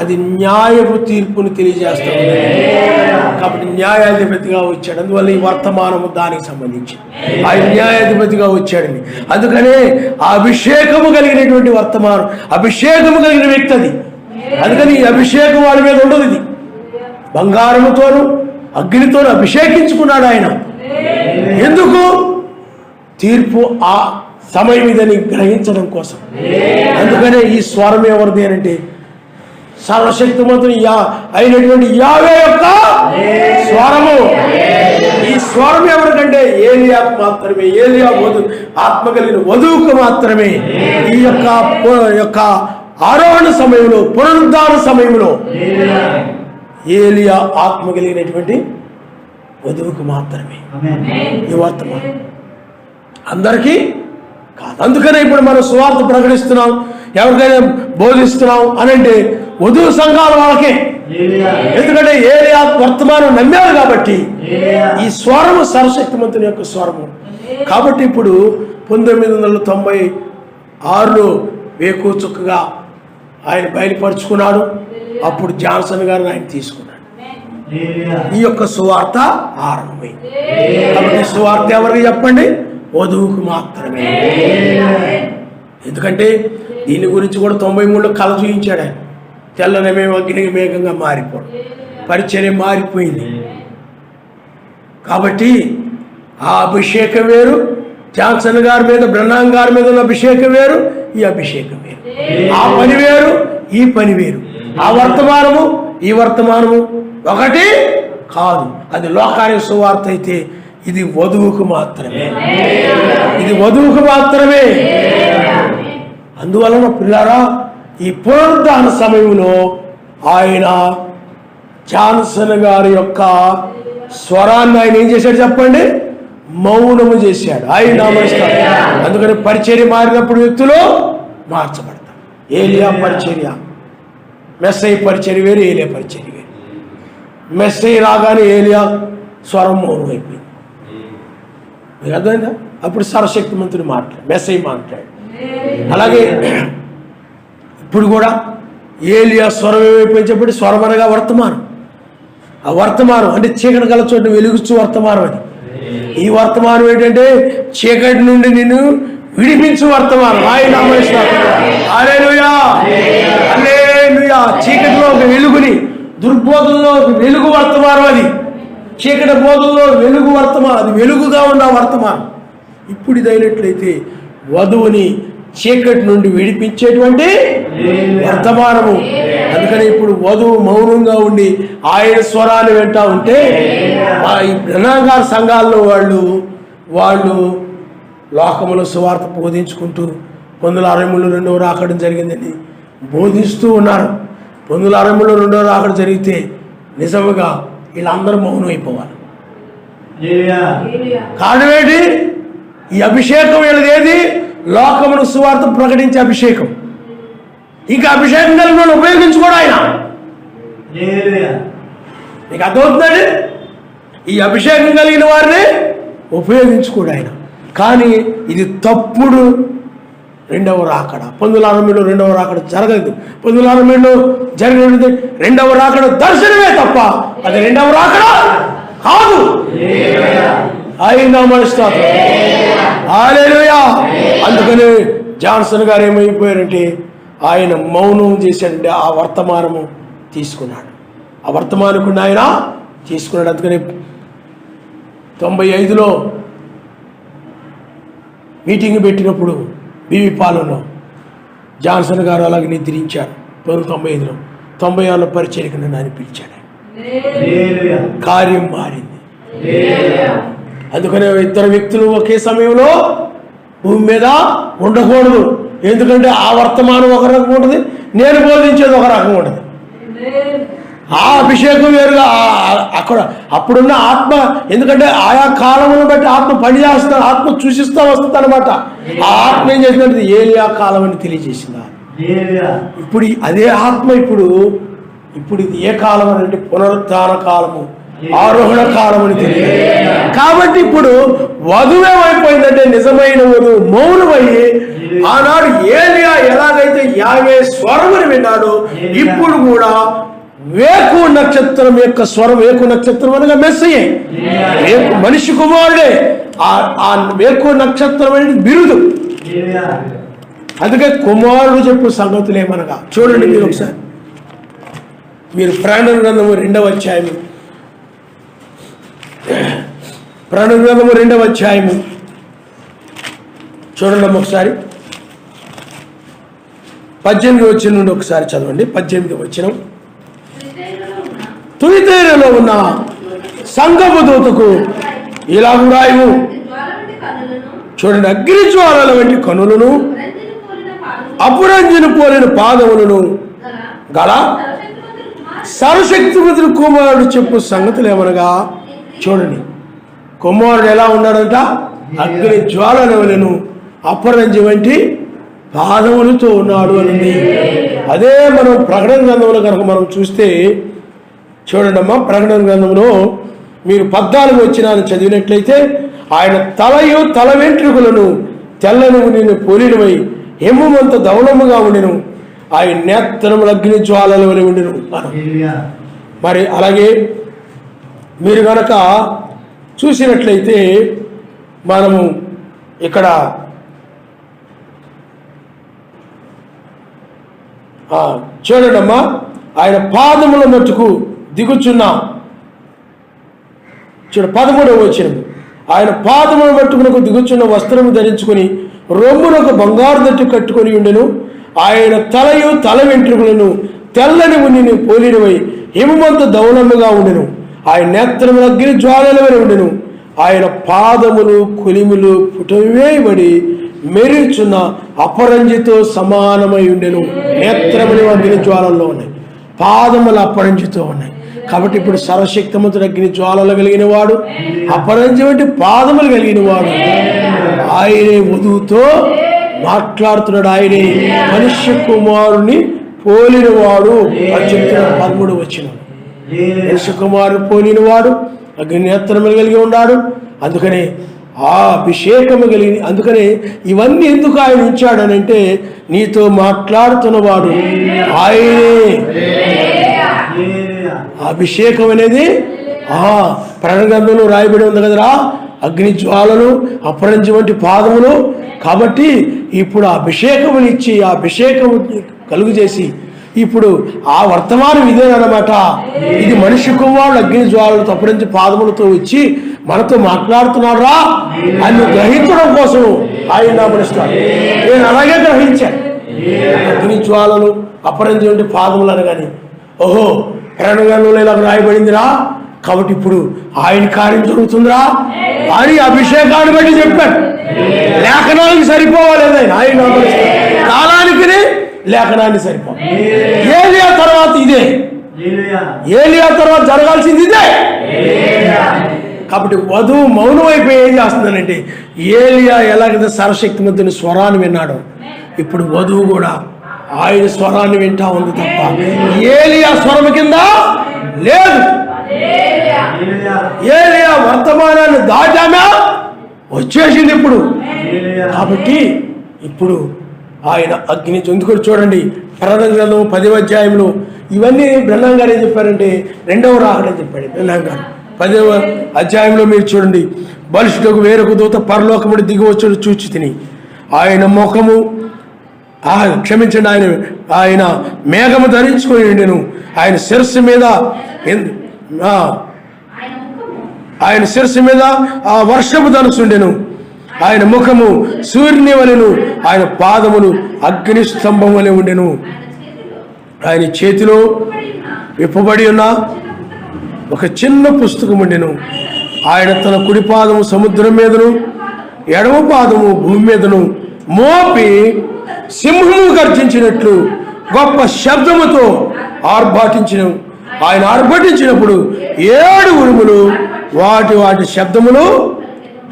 అది న్యాయపు తీర్పును తెలియజేస్తాం. కాబట్టి న్యాయాధిపతిగా వచ్చాడు. అందువల్ల ఈ వర్తమానము దానికి సంబంధించి ఆయన న్యాయాధిపతిగా వచ్చాడని. అందుకనే ఆ అభిషేకము కలిగినటువంటి వర్తమానం, అభిషేకము కలిగిన వ్యక్తి అది. అందుకని ఈ అభిషేకం వాడి మీద ఉండదు. ఇది బంగారముతోనూ అగ్నితోనూ అభిషేకించుకున్నాడు ఆయన. ఎందుకు? తీర్పు ఆ సమయం ఇదని గ్రహించడం కోసం. అందుకనే ఈ స్వరం ఎవరిది అంటే సర్వశక్తిమంతుని అయినటువంటి యావే యొక్క స్వరము. ఈ స్వరం ఎవరికంటే ఏలియాకు మాత్రమే, ఏలియా ఆత్మ కలిగిన వధువుకు మాత్రమే. ఈ యొక్క ఆరోహణ సమయంలో, పునరుద్ధాన సమయంలో ఏలియా ఆత్మ కలిగినటువంటి వధువుకు మాత్రమే ఈ వర్తమానం, అందరికీ కాదు. అందుకనే ఇప్పుడు మనం సువార్త ప్రకటిస్తున్నాం, ఎవరికైనా బోధిస్తున్నాం అని అంటే వధువు సంఘాల వాళ్ళకే. ఎందుకంటే ఏలియా వర్తమానం నమ్మారు కాబట్టి ఈ స్వరము సర్వశక్తిమంతుని యొక్క స్వరము. కాబట్టి ఇప్పుడు 1996లో వేకు చుక్కగా ఆయన బయలుపరుచుకున్నాడు. అప్పుడు జాన్సన్ గారిని ఆయన తీసుకున్నాడు. ఈ యొక్క సువార్త ఆరంభమైంది. కాబట్టి సువార్త ఎవరికి చెప్పండి? వధువుకు మాత్రమే. ఎందుకంటే దీని గురించి కూడా 93లో కళ చూయించాడు ఆయన. తెల్లనమేమో అగ్ని మేఘంగా మారిపోవడం, పరిచర్య మారిపోయింది. కాబట్టి ఆ అభిషేకం వేరు, జాన్సన్ గారి మీద, బ్రహ్నాం గారి మీద ఉన్న అభిషేకం వేరు, ఈ అభిషేకం వేరు. ఆ పని వేరు, ఈ పని వేరు. ఆ వర్తమానము, ఈ వర్తమానము ఒకటి కాదు. అది లోకానికి సువార్త అయితే ఇది వధువుకు మాత్రమే, ఇది వధువుకు మాత్రమే. అందువలన పిల్లారా, ఈ పునరుద్ధాన సమయంలో ఆయన జాన్సన్ గారి యొక్క స్వరాన్ని ఆయన ఏం చేశాడు చెప్పండి? మౌనము చేశాడు. ఆయన నామస్తాడు. అందుకని పరిచర్య మారినప్పుడు వ్యక్తులు మార్చబడతారు. ఏలియా పరిచర్య, మెస్సయ్య పరిచర్య వేరు, ఏలియా పరిచర్య వేరు. మెస్సయ్య రాగానే ఏలియా స్వరం మౌనం అయిపోయింది. మీకు అర్థమైందా? అప్పుడు సర్వశక్తిమంతుడు మాట్లాడు, మెస్సయ్య మాట్లాడు. అలాగే ఇప్పుడు కూడా ఏలియా స్వరం ఏమైపోయింది చెప్పండి? స్వరం అనగా వర్తమానం. ఆ వర్తమానం అంటే చీకటి గల చోట వెలుగుచు వర్తమానం. అది ఈ వర్తమానం ఏంటంటే చీకటి నుండి నిన్ను విడిపించు వర్తమానం. ఆయన హల్లెలూయా, హల్లెలూయా. చీకటిలో ఒక వెలుగుని, దుర్బోధంలో ఒక వెలుగు వర్తమానం. అది చీకటి బోధంలో వెలుగు వర్తమానం, అది వెలుగుగా ఉన్న వర్తమానం. ఇప్పుడు ఇదైనట్లయితే వధువుని చీకటి నుండి విడిపించేటువంటి వర్తమానము. అందుకని ఇప్పుడు వధువు మౌనంగా ఉండి ఆయన స్వరాన్ని వింటా ఉంటే ఈ బ్రహ్మంగార సంఘాల్లో వాళ్ళు లోకములో సువార్త బోధించుకుంటూ 1963లో రెండవ రాకడం జరిగిందని బోధిస్తూ ఉన్నారు. 1963లో రెండవ రాకడం జరిగితే నిజముగా వీళ్ళందరూ మౌనం అయిపోవాలి. కారణం ఏంటి? ఈ అభిషేకం వీళ్ళది ఏది? లోకమును సువార్త ప్రకటించే అభిషేకం. ఇంకా అభిషేకం కలిగిన వాళ్ళు ఉపయోగించుకోడు ఆయన. నీకు అర్థమవుతుందండి? ఈ అభిషేకం కలిగిన వారిని ఉపయోగించుకోడు ఆయన. కానీ ఇది తప్పుడు రెండవ రాకడ. 1963లో రెండవ రాకడ జరగలేదు. 1963లో జరిగినది రెండవ రాకడ దర్శనమే తప్ప అది రెండవ రాకడ కాదు. ఆయన మనస్తాత్రం. హల్లెలూయా. అందుకని జాన్సన్ గారు ఏమైపోయారంటే ఆయన మౌనం చేశాడంటే ఆ వర్తమానము తీసుకున్నాడు. ఆ వర్తమానకుండా ఆయన తీసుకున్నాడు. అందుకని 95లో మీటింగ్ పెట్టినప్పుడు బీవీ పాలెంలో జాన్సన్ గారు అలాగే నిద్రించారు 1995లో. 96లో పరిచర్యకు నన్ను ఆయన పిలిచాడు. కార్యం మారింది. అందుకనే ఇద్దరు వ్యక్తులు ఒకే సమయంలో భూమి మీద ఉండకూడదు. ఎందుకంటే ఆ వర్తమానం ఒక రకం ఉంటుంది, నేను బోధించేది ఒక రకం ఉంటుంది. ఆ అభిషేకం వేరుగా అక్కడ అప్పుడున్న ఆత్మ, ఎందుకంటే ఆయా కాలమును బట్టి ఆత్మ పనిచేస్తా, ఆత్మ సూచిస్తూ వస్తుంది అనమాట. ఆ ఆత్మ ఏం చేసినట్టు ఏలియా కాలం అని తెలియజేసింది. ఇప్పుడు అదే ఆత్మ ఇప్పుడు ఇది ఏ కాలం అని అంటే పునరుత్థాన కాలము, ఆరోహణ కాలం అని తెలియదు. కాబట్టి ఇప్పుడు వధువేమైపోయిందంటే నిజమైన వధువు మౌనమయ్యి, ఆనాడు ఏలియా ఎలాగైతే యావే స్వరముని విన్నాడో ఇప్పుడు కూడా వేకు నక్షత్రం యొక్క స్వరం, వేకు నక్షత్రం అనగా మెస్సయే, మనిషి కుమారుడే. ఆ వేకు నక్షత్రం అనేది బిరుదు. అందుకే కుమారుడు చెప్పు సంగతులు ఏమనగా చూడండి. మీరు ఒకసారి మీరు ప్రకటన గ్రంథము 2వ అధ్యాయము, ప్రకటన గ్రంథము 2వ అధ్యాయము చూడండి ఒకసారి. 18వ వచనం నుండి ఒకసారి చదవండి. 18వ వచనం. తుయితైరలో ఉన్న సంఘపు దూతకు ఇలాగ రాయము. చూడండి, అగ్నిజ్వాలల వంటి కనులను, అపురంజిని పోలిన పాదములను గల సర్వశక్తిమంతుడు కుమారుడు చెప్పు సంగతులు ఏమనగా చూడండి. కుమారుడు ఎలా ఉన్నాడంట? అగ్ని జ్వాలల వలెను అపరంజి వంటి పాదములతో ఉన్నాడు అని. అదే మనం ప్రకటన గ్రంథంలో కనుక మనం చూస్తే చూడండి అమ్మా, ప్రకటన గ్రంథంలో మీరు 14 వచనాలు చదివినట్లయితే, ఆయన తలయు తల వెంట్రుకలను తెల్లని నేను పోలినవై హెమ్మంత ధవళముగా ఉండెను, ఆయన నేత్రములు అగ్ని జ్వాలల వలె ఉండెను. మరి అలాగే మీరు కనుక చూసినట్లయితే మనము ఇక్కడ చూడండమ్మా, ఆయన పాదముల మట్టుకు దిగుచున్న, చూడ 13వ వచనం, ఆయన పాదముల మట్టుకునకు దిగుచున్న వస్త్రము ధరించుకొని రొమ్మునకు బంగారు దట్టు కట్టుకొని ఉండెను, ఆయన తలయు తల వెంట్రుకలను తెల్లని ఉన్ని పోలినవై హిమమంత ధవళముగా ఉండెను, ఆయన నేత్రములు అగ్ని జ్వాలల వలె ఉండెను, ఆయన పాదములు కొలిములు పుటవేయబడి మెరుచున్న అపరంజితో సమానమై ఉండెను. నేత్రములు అగ్ని జ్వాలల్లో ఉన్నాయి, పాదములు అపరంజితో ఉన్నాయి. కాబట్టి ఇప్పుడు సర్వశక్తిమంతుడు అగ్ని జ్వాలలు కలిగిన వాడు, అపరంజి వంటి పాదములు కలిగిన వాడు, ఆయనే వధువుతో మాట్లాడుతున్నాడు. ఆయనే మనుష్య కుమారుని పోలినవాడు అని చెప్తున్నాడు. 13వ వచనం. మనుష్య కుమారుడు పోలినవాడు, అగ్ని నేత్రములు కలిగి ఉన్నాడు. అందుకనే ఆ అభిషేకము కలిగి, అందుకనే ఇవన్నీ ఎందుకు ఆయన ఇచ్చాడని అంటే, నీతో మాట్లాడుతున్నవాడు ఆయనే. అభిషేకం అనేది ప్రకటన గ్రంథంలో రాయబడి ఉంది కదరా, అగ్ని జ్వాలలు అపరంజి వంటి పాదములు. కాబట్టి ఇప్పుడు అభిషేకములు ఇచ్చి, ఆ అభిషేకము కలుగు చేసి, ఇప్పుడు ఆ వర్తమానం ఇదేనమాట. ఇది మనిషి కుమారుడు అగ్ని జ్వాలలతో అపరంజి పాదములతో వచ్చి మనతో మాట్లాడుతున్నారా అని గ్రహించడం కోసం ఆయన నామనిస్తాడు. నేను అలాగే గ్రహించాను. అగ్ని జ్వాలలు అపరంజి వంటి పాదములు అనగాని, ఓహో ప్రణగంలో ఇలా రాయబడిందిరా, కాబట్టి ఇప్పుడు ఆయన కార్యం జరుగుతుందిరా అని అభిషేకాన్ని బట్టి చెప్పాడు. లేఖనానికి సరిపోవాలేదు ఆయన కాలానికి, లేఖనాన్ని సరిపోవాలి. ఏలియా తర్వాత ఇదే, ఏలియా తర్వాత జరగాల్సింది ఇదే. కాబట్టి వధువు మౌనం అయిపోయి ఏం చేస్తుందనంటే, ఏలియా ఎలాగైతే సర్వశక్తిమంతుని స్వరాన్ని విన్నాడు, ఇప్పుడు వధువు కూడా ఆయన స్వరాన్ని వింటా ఉంది తప్ప ఏలియా స్వరం కింద లేదు. ఏలియా వర్తమానాన్ని దాటామా వచ్చేసింది ఇప్పుడు. కాబట్టి ఇప్పుడు ఆయన అగ్ని ఎందుకు చూడండి, ప్రకటన గ్రంథం 10వ అధ్యాయంలో ఇవన్నీ బ్రహ్మం గారు ఏం చెప్పారంటే, 2వ రాకడని చెప్పాడు బ్రహ్మం గారు. 10వ అధ్యాయంలో మీరు చూడండి, బలిష్ఠులకు వేరొక దూత పరలోకముడి దిగివచ్చుడు చూచి తిని, ఆయన ముఖము క్షమించండి, ఆయన మేఘము ధరించుకొని ఉండెను, ఆయన శిరస్సు మీద ఆ వర్షపు ధనుసు ఉండెను, ఆయన ముఖము సూర్యుని వలెను, ఆయన పాదములు అగ్ని స్తంభం వలె ఉండెను. ఆయన చేతిలో విప్పబడి ఉన్న ఒక చిన్న పుస్తకం ఉండెను. ఆయన తన కుడి పాదము సముద్రం మీదను ఎడమ పాదము భూమి మీదను మోపి సింహము గర్జించినట్లు గొప్ప శబ్దముతో ఆర్భాటించిన. ఆయన ఆర్భటించినప్పుడు 7 ఉరుములు వాటి వాటి శబ్దములు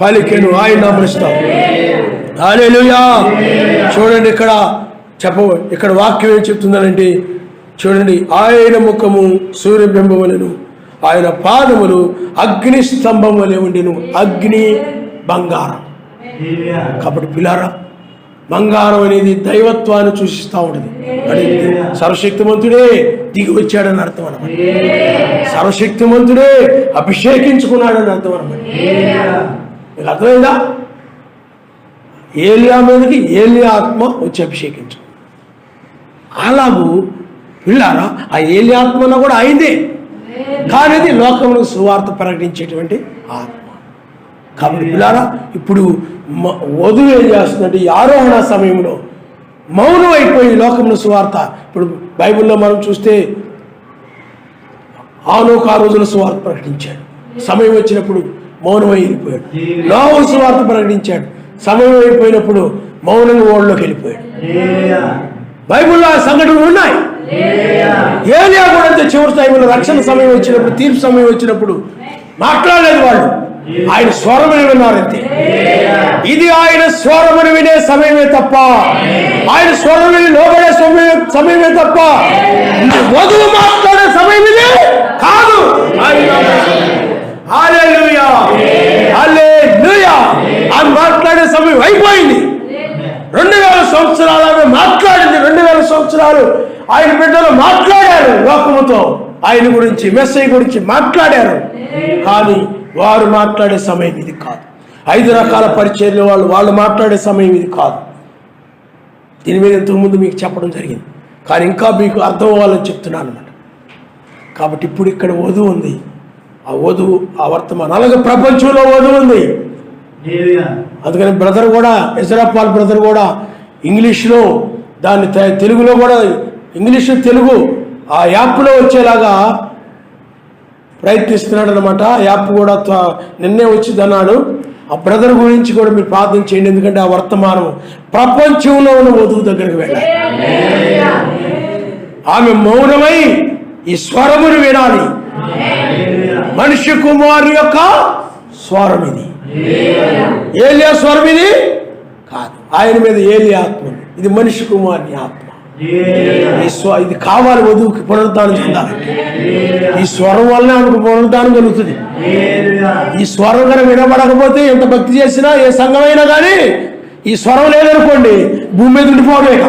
పలికెను. ఆయన నమస్కారం. హల్లెలూయా. చూడండి, ఇక్కడ వాక్యం ఏం చెప్తుందనంటే, చూడండి, ఆయన ముఖము సూర్యబింబం వలెను, ఆయన పాదములు అగ్ని స్తంభం వలె ఉండెను. అగ్ని బంగారం. కాబట్టి పిల్లారా, బంగారం అనేది దైవత్వాన్ని సూచిస్తూ ఉంటుంది. సర్వశక్తిమంతుడే దిగి వచ్చాడని అర్థం అన్నమాట. సర్వశక్తిమంతుడే అభిషేకించుకున్నాడని అర్థం అన్నమాట. మీకు అర్థమైందా? ఏలియా మీదకి ఏలియా ఆత్మ వచ్చి అభిషేకించు. అలాగూ పిల్లారా, ఆ ఏలియా ఆత్మలో కూడా అయిందే, కానీ అది లోకంలో సువార్త ప్రకటించేటువంటి ఆత్మ. కాబట్టి పిల్లారా, ఇప్పుడు వధువు ఏం చేస్తుందంటే, ఈ ఆరోహణ సమయంలో మౌనం అయిపోయి లోకంలో సువార్త. ఇప్పుడు బైబిల్లో మనం చూస్తే ఆనోకు ఆ రోజున సువార్త ప్రకటించాడు, సమయం వచ్చినప్పుడు మౌనమై వెళ్ళిపోయాడు. నోవహు సువార్త ప్రకటించాడు, సమయం అయిపోయినప్పుడు మౌనంగా ఓళ్ళలోకి వెళ్ళిపోయాడు. బైబిల్లో ఆ సంఘటనలు ఉన్నాయి. ఏలియా కూడా అంతే. చివరి టైంలో రక్షణ సమయం వచ్చినప్పుడు, తీర్పు సమయం వచ్చినప్పుడు మాట్లాడలేదు వాళ్ళు, ఆయన స్వరమని విన్నారంతే. ఇది ఆయన స్వరమని వినే సమయమే తప్ప, ఆయన స్వరమని లోబడే సమయమే తప్ప వధువు మాట్లాడే సమయం ఇది కాదు. హల్లెలూయా, హల్లెలూయా. ఆయన మాట్లాడే సమయం అయిపోయింది. 2000 సంవత్సరాలు ఆమె మాట్లాడింది. 2000 సంవత్సరాలు ఆయన బిడ్డలు మాట్లాడారు, లోకముతో ఆయన గురించి, మెస్సయ్య గురించి మాట్లాడారు. కానీ వారు మాట్లాడే సమయం ఇది కాదు. 5 రకాల పరిచర్లు వాళ్ళు మాట్లాడే సమయం ఇది కాదు. దీని మీద ఇంతకుముందు మీకు చెప్పడం జరిగింది, కానీ ఇంకా మీకు అర్థం అవ్వాలని చెప్తున్నాను అన్నమాట. కాబట్టి ఇప్పుడు ఇక్కడ వధువు ఉంది. ఆ వధువు ఆ వర్తమానం, అలాగే ప్రపంచంలో వధువు ఉంది. అందుకని బ్రదర్ కూడా, ఇజ్రాపాల్ బ్రదర్ కూడా ఇంగ్లీష్లో దాన్ని తెలుగులో కూడా, ఇంగ్లీషు తెలుగు ఆ యాప్లో వచ్చేలాగా ప్రయత్నిస్తున్నాడు అనమాట. ఆ యాప్ కూడా నిన్నే వచ్చింది అన్నాడు. ఆ బ్రదర్ గురించి కూడా మీరు ప్రార్థన చేయండి, ఎందుకంటే ఆ వర్తమానం ప్రపంచంలో ఉన్న వధువు దగ్గరికి వెళ్ళాలి. ఆమె మౌనమై ఈ స్వరమును వినాలి. మనిషి కుమారు యొక్క స్వరం ఇది, ఏలియా స్వరం ఇది కాదు. ఆయన మీద ఏలియా ఆత్మ, ఇది మనిషి కుమారుని ఆత్మ. ఇది కావాలి వధువుకి పునరుద్ధానం చెందాలంటే. ఈ స్వరం వల్లనే ఆమెకు పునరుద్ధానం కలుగుతుంది. ఈ స్వరం కనుక వినబడకపోతే ఎంత భక్తి చేసినా, ఏ సంఘమైనా కానీ ఈ స్వరం లేదనుకోండి, భూమి మీద ఉండిపోవేక.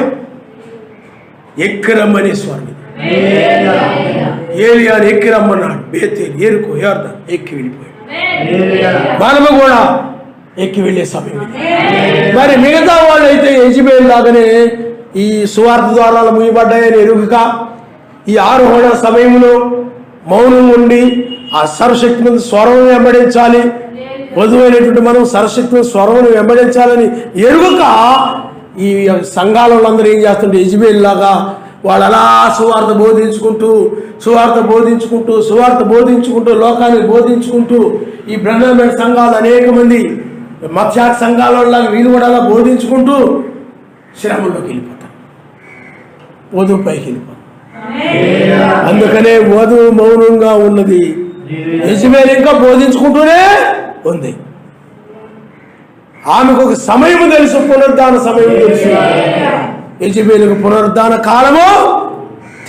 ఎక్కిరమ్మనే స్వరం ఇది. ఏలియాని ఎక్కిరమ్మన్నాడు. బేతేలు, ఎరుకో, యోర్దాను ఎక్కి వెళ్ళిపోయాడు. మనము కూడా ఎక్కి వెళ్ళే సమయం ఇది. మరి మిగతా వాళ్ళు అయితే యెజబెల్ లాగానే ఈ సువార్త ద్వారాలు మూయబడ్డాయని ఎరుగక ఈ ఆరోహణ సమయంలో మౌనం ఉండి ఆ సర్వశక్తి మీద స్వరం వెంబడించాలి. వధువైనటువంటి మనం సర్వశక్తి మీద స్వరం వెంబడించాలని ఎరుగక ఈ సంఘాల వాళ్ళందరూ ఏం చేస్తుంటే, యెజబెల్ లాగా వాళ్ళు అలా సువార్త బోధించుకుంటూ లోకానికి బోధించుకుంటూ, ఈ బ్రహ్మమైన సంఘాలు అనేక మంది మత్స్యాక్ సంఘాల వాళ్ళగా వీళ్ళు కూడా అలా బోధించుకుంటూ శ్రమంలోకి వెళ్ళిపోతారు, వధువు పైకి వెళ్ళిపోతారు. అందుకనే వధువు మౌనంగా ఉన్నది. యెజబెల్ ఇంకా బోధించుకుంటూనే ఉంది. ఆమెకు ఒక సమయం తెలుసు, పునరుద్ధాన సమయం తెలుసు. యెజబెలుకు పునరుద్ధాన కాలము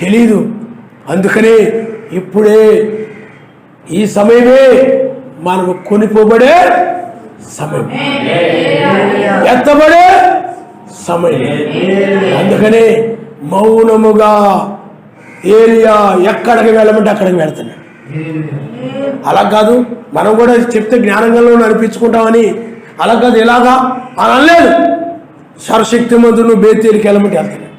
తెలీదు. అందుకనే ఇప్పుడే ఈ సమయమే మనము కొనిపోబడే సమయం, ఎత్తబడే సమయం. అందుకనే మౌనముగా ఏలియా ఎక్కడికి వెళ్ళమంటే అక్కడికి వెళ్తున్నాడు. అలా కాదు, మనం కూడా చెప్తే జ్ఞానంగా అనిపించుకుంటామని, అలా కాదు, ఎలాగా అని అనలేదు. సర్వశక్తిమంతుడు బేతేలుకి వెళ్ళమంటే వెళ్తున్నాడు.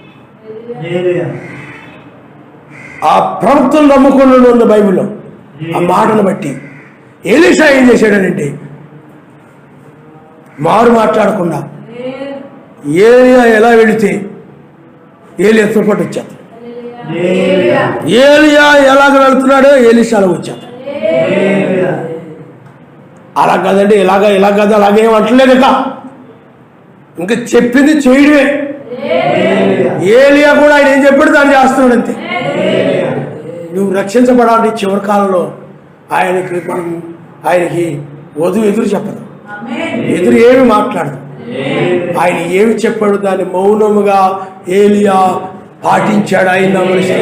ఆ ప్రవక్తను నమ్ముకుని ఉంది బైబిల్లో. ఆ మాటను బట్టి ఎలీషా ఏం చేశాడనంటే, మారు మాట్లాడకుండా ఏలియా ఎలా వెళితే ఏలియాతో పాటు వచ్చాడు. ఏలియా ఎలాగ వెళుతున్నాడో ఎలీషా అలా వచ్చాడు. అలా కదండి, ఇలా కదా అలాగేం అంటలేదు. ఇంకా చెప్పింది చేయడమే. ఏలియా కూడా ఆయన ఏం చెప్పాడు దాన్ని చేస్తున్నాడు అంతే. నువ్వు రక్షించబడాలి. చివరి కాలంలో ఆయనకి వధువు ఎదురు చెప్పదు, ఎదురు ఏమి మాట్లాడదు. ఆయన ఏమి చెప్పాడు దాన్ని మౌనముగా ఏలియా పాటించాడు. ఆయన మనిషి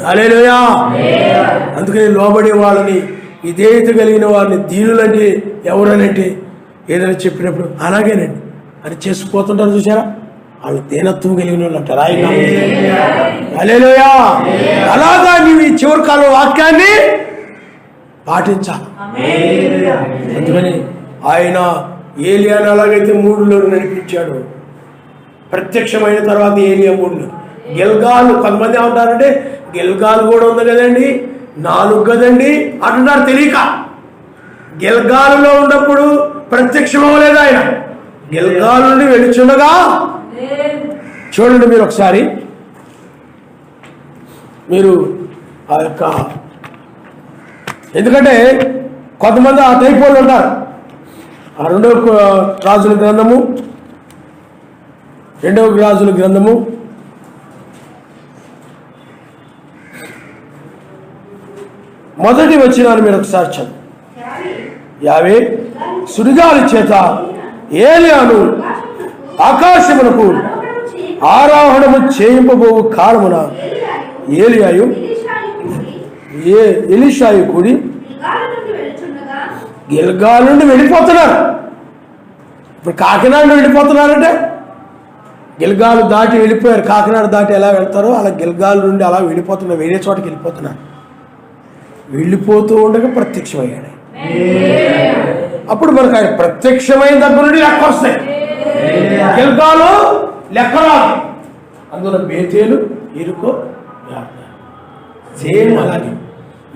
హల్లెలూయా. అందుకని లోబడే వాళ్ళని, విధేయత కలిగిన వారిని, దీనులంటే ఎవరనంటే ఏదైనా చెప్పినప్పుడు అలాగేనండి అని చేసుకుపోతుంటారు. చూసారా, వాళ్ళు దీనత్వం కలిగిన వాళ్ళు అంటారు. ఆయన హల్లెలూయా. అలాగా నీవు ఈ చివరి కాలం వాక్యాన్ని పాటించాలి. అందుకని ఆయన ఏలియాను అలాగైతే 3లో నడిపించాడు. ప్రత్యక్షమైన తర్వాత ఏలియా 3లో గిల్గాలు, కొంతమంది ఏమంటారంటే గిల్గాలు కూడా ఉంది కదండి, 4 కదండి అంటున్నారు తెలియక. గిల్గాలులో ఉన్నప్పుడు ప్రత్యక్షం అవ్వలేదు ఆయన. గిల్గాలు నుండి వెళుచుండగా చూడండి మీరు ఒకసారి, మీరు ఆ యొక్క, ఎందుకంటే కొంతమంది ఆ టైప్ వాళ్ళు ఉంటారు. ఆ 2వ రాజుల గ్రంథము 1వ వచనాన్ని మీరు ఒకసారి చదువు. యావే సుడిగాలి చేత ఏలియాను ఆకాశమునకు ఆరోహణము చేయింపబోవు కాలమున ఏలియాయు ఎలీషాయు కూడి గిల్గాలు నుండి వెళ్ళిపోతున్నారు. ఇప్పుడు కాకినాడ నుండి వెళ్ళిపోతున్నారంటే గిల్గాలు దాటి వెళ్ళిపోయారు. కాకినాడ దాటి ఎలా వెళ్తారో అలా గిల్గాలు నుండి అలా వెళ్ళిపోతున్నారు, వేరే చోటకి వెళ్ళిపోతున్నారు. వెళ్ళిపోతూ ఉండగా ప్రత్యక్షమయ్యాడు. అప్పుడు మనకు ఆయన ప్రత్యక్షమైన దగ్గర నుండి లెక్క వస్తాయి. గిల్గాలు లెక్క రాదు, అందులో బేతేలు, ఇరుకో, సేమ్ అలాగే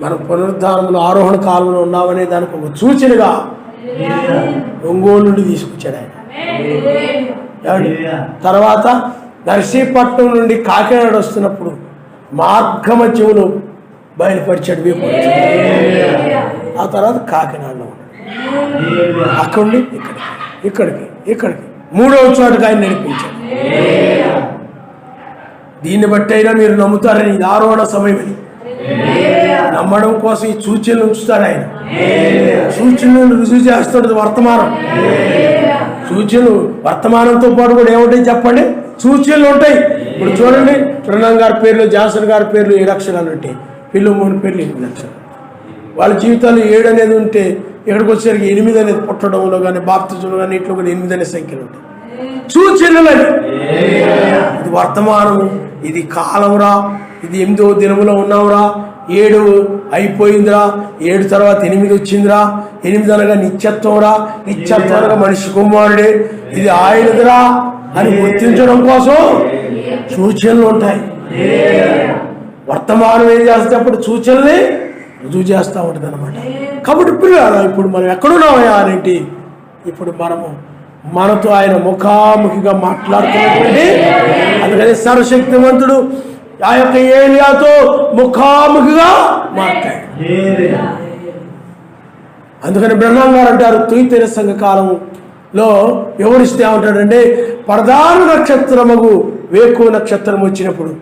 మనం పునరుద్ధానంలో ఆరోహణ కాలంలో ఉన్నామనే దానికి ఒక సూచనగా ఒంగోలు నుండి తీసుకొచ్చాడు ఆయన. తర్వాత నర్సీపట్నం నుండి కాకినాడ వస్తున్నప్పుడు మార్గమధ్యమును బయలుపరిచాడు. ఆ తర్వాత కాకినాడలో అక్కడి ఇక్కడికి 3వ చోటకి ఆయన నడిపించాడు. దీన్ని బట్టి అయినా మీరు నమ్ముతారని, ఇది ఆరోహణ సమయం అని నమ్మడం కోసం ఈ సూచనలు ఉంచుతాడు ఆయన. సూచనలు రుజువు చేస్తాడు వర్తమానం. సూచనలు వర్తమానంతో పాటు కూడా ఏముంటాయి చెప్పండి, సూచనలు ఉంటాయి. ఇప్పుడు చూడండి, ప్రణం గారి పేర్లు, జాన్సన్ గారి పేర్లు 7 అక్షరాలు ఉంటాయి, పిల్లమోని పేర్లు 8 అక్షరాలు. వాళ్ళ జీవితాలు 7 అనేది ఉంటే ఇక్కడికి వచ్చేసరికి 8 అనేది పుట్టడంలో కానీ బాప్తిజంలో కానీ ఇట్లో కూడా 8 అనే సంఖ్యలు ఉంటాయి. సూచనలని ఇది వర్తమానము, ఇది కాలంరా, ఇది 8వ దినములో ఉన్నావురా, 7 అయిపోయిందిరా, 7 తర్వాత 8 వచ్చిందిరా, 8 అనగా నిత్యత్వంరా, నిత్యత్వం అనగా మనిషి కుమారుడే, ఇది ఆయనదిరా అని గుర్తించడం కోసం సూచనలు ఉంటాయి. వర్తమానం ఏం చేస్తే అప్పుడు సూచనల్ని రుజువు చేస్తూ ఉంటుంది అనమాట. కాబట్టి ఇప్పుడు మనం ఎక్కడున్నామయ్యా అనేంటి, ఇప్పుడు మనతో ఆయన ముఖాముఖిగా మాట్లాడుతున్నటువంటి, అందుకని సర్వశక్తివంతుడు ఆ యొక్క ఏలియాతో ముఖాముఖిగా మాట్లాడు. అందుకని బ్రహ్మం గారు అంటారు, తుయితెర సంఘ కాలంలో వివరిస్తే ఏమంటాడంటే, ప్రధాన నక్షత్రముగు వేకు నక్షత్రం వచ్చినప్పుడు,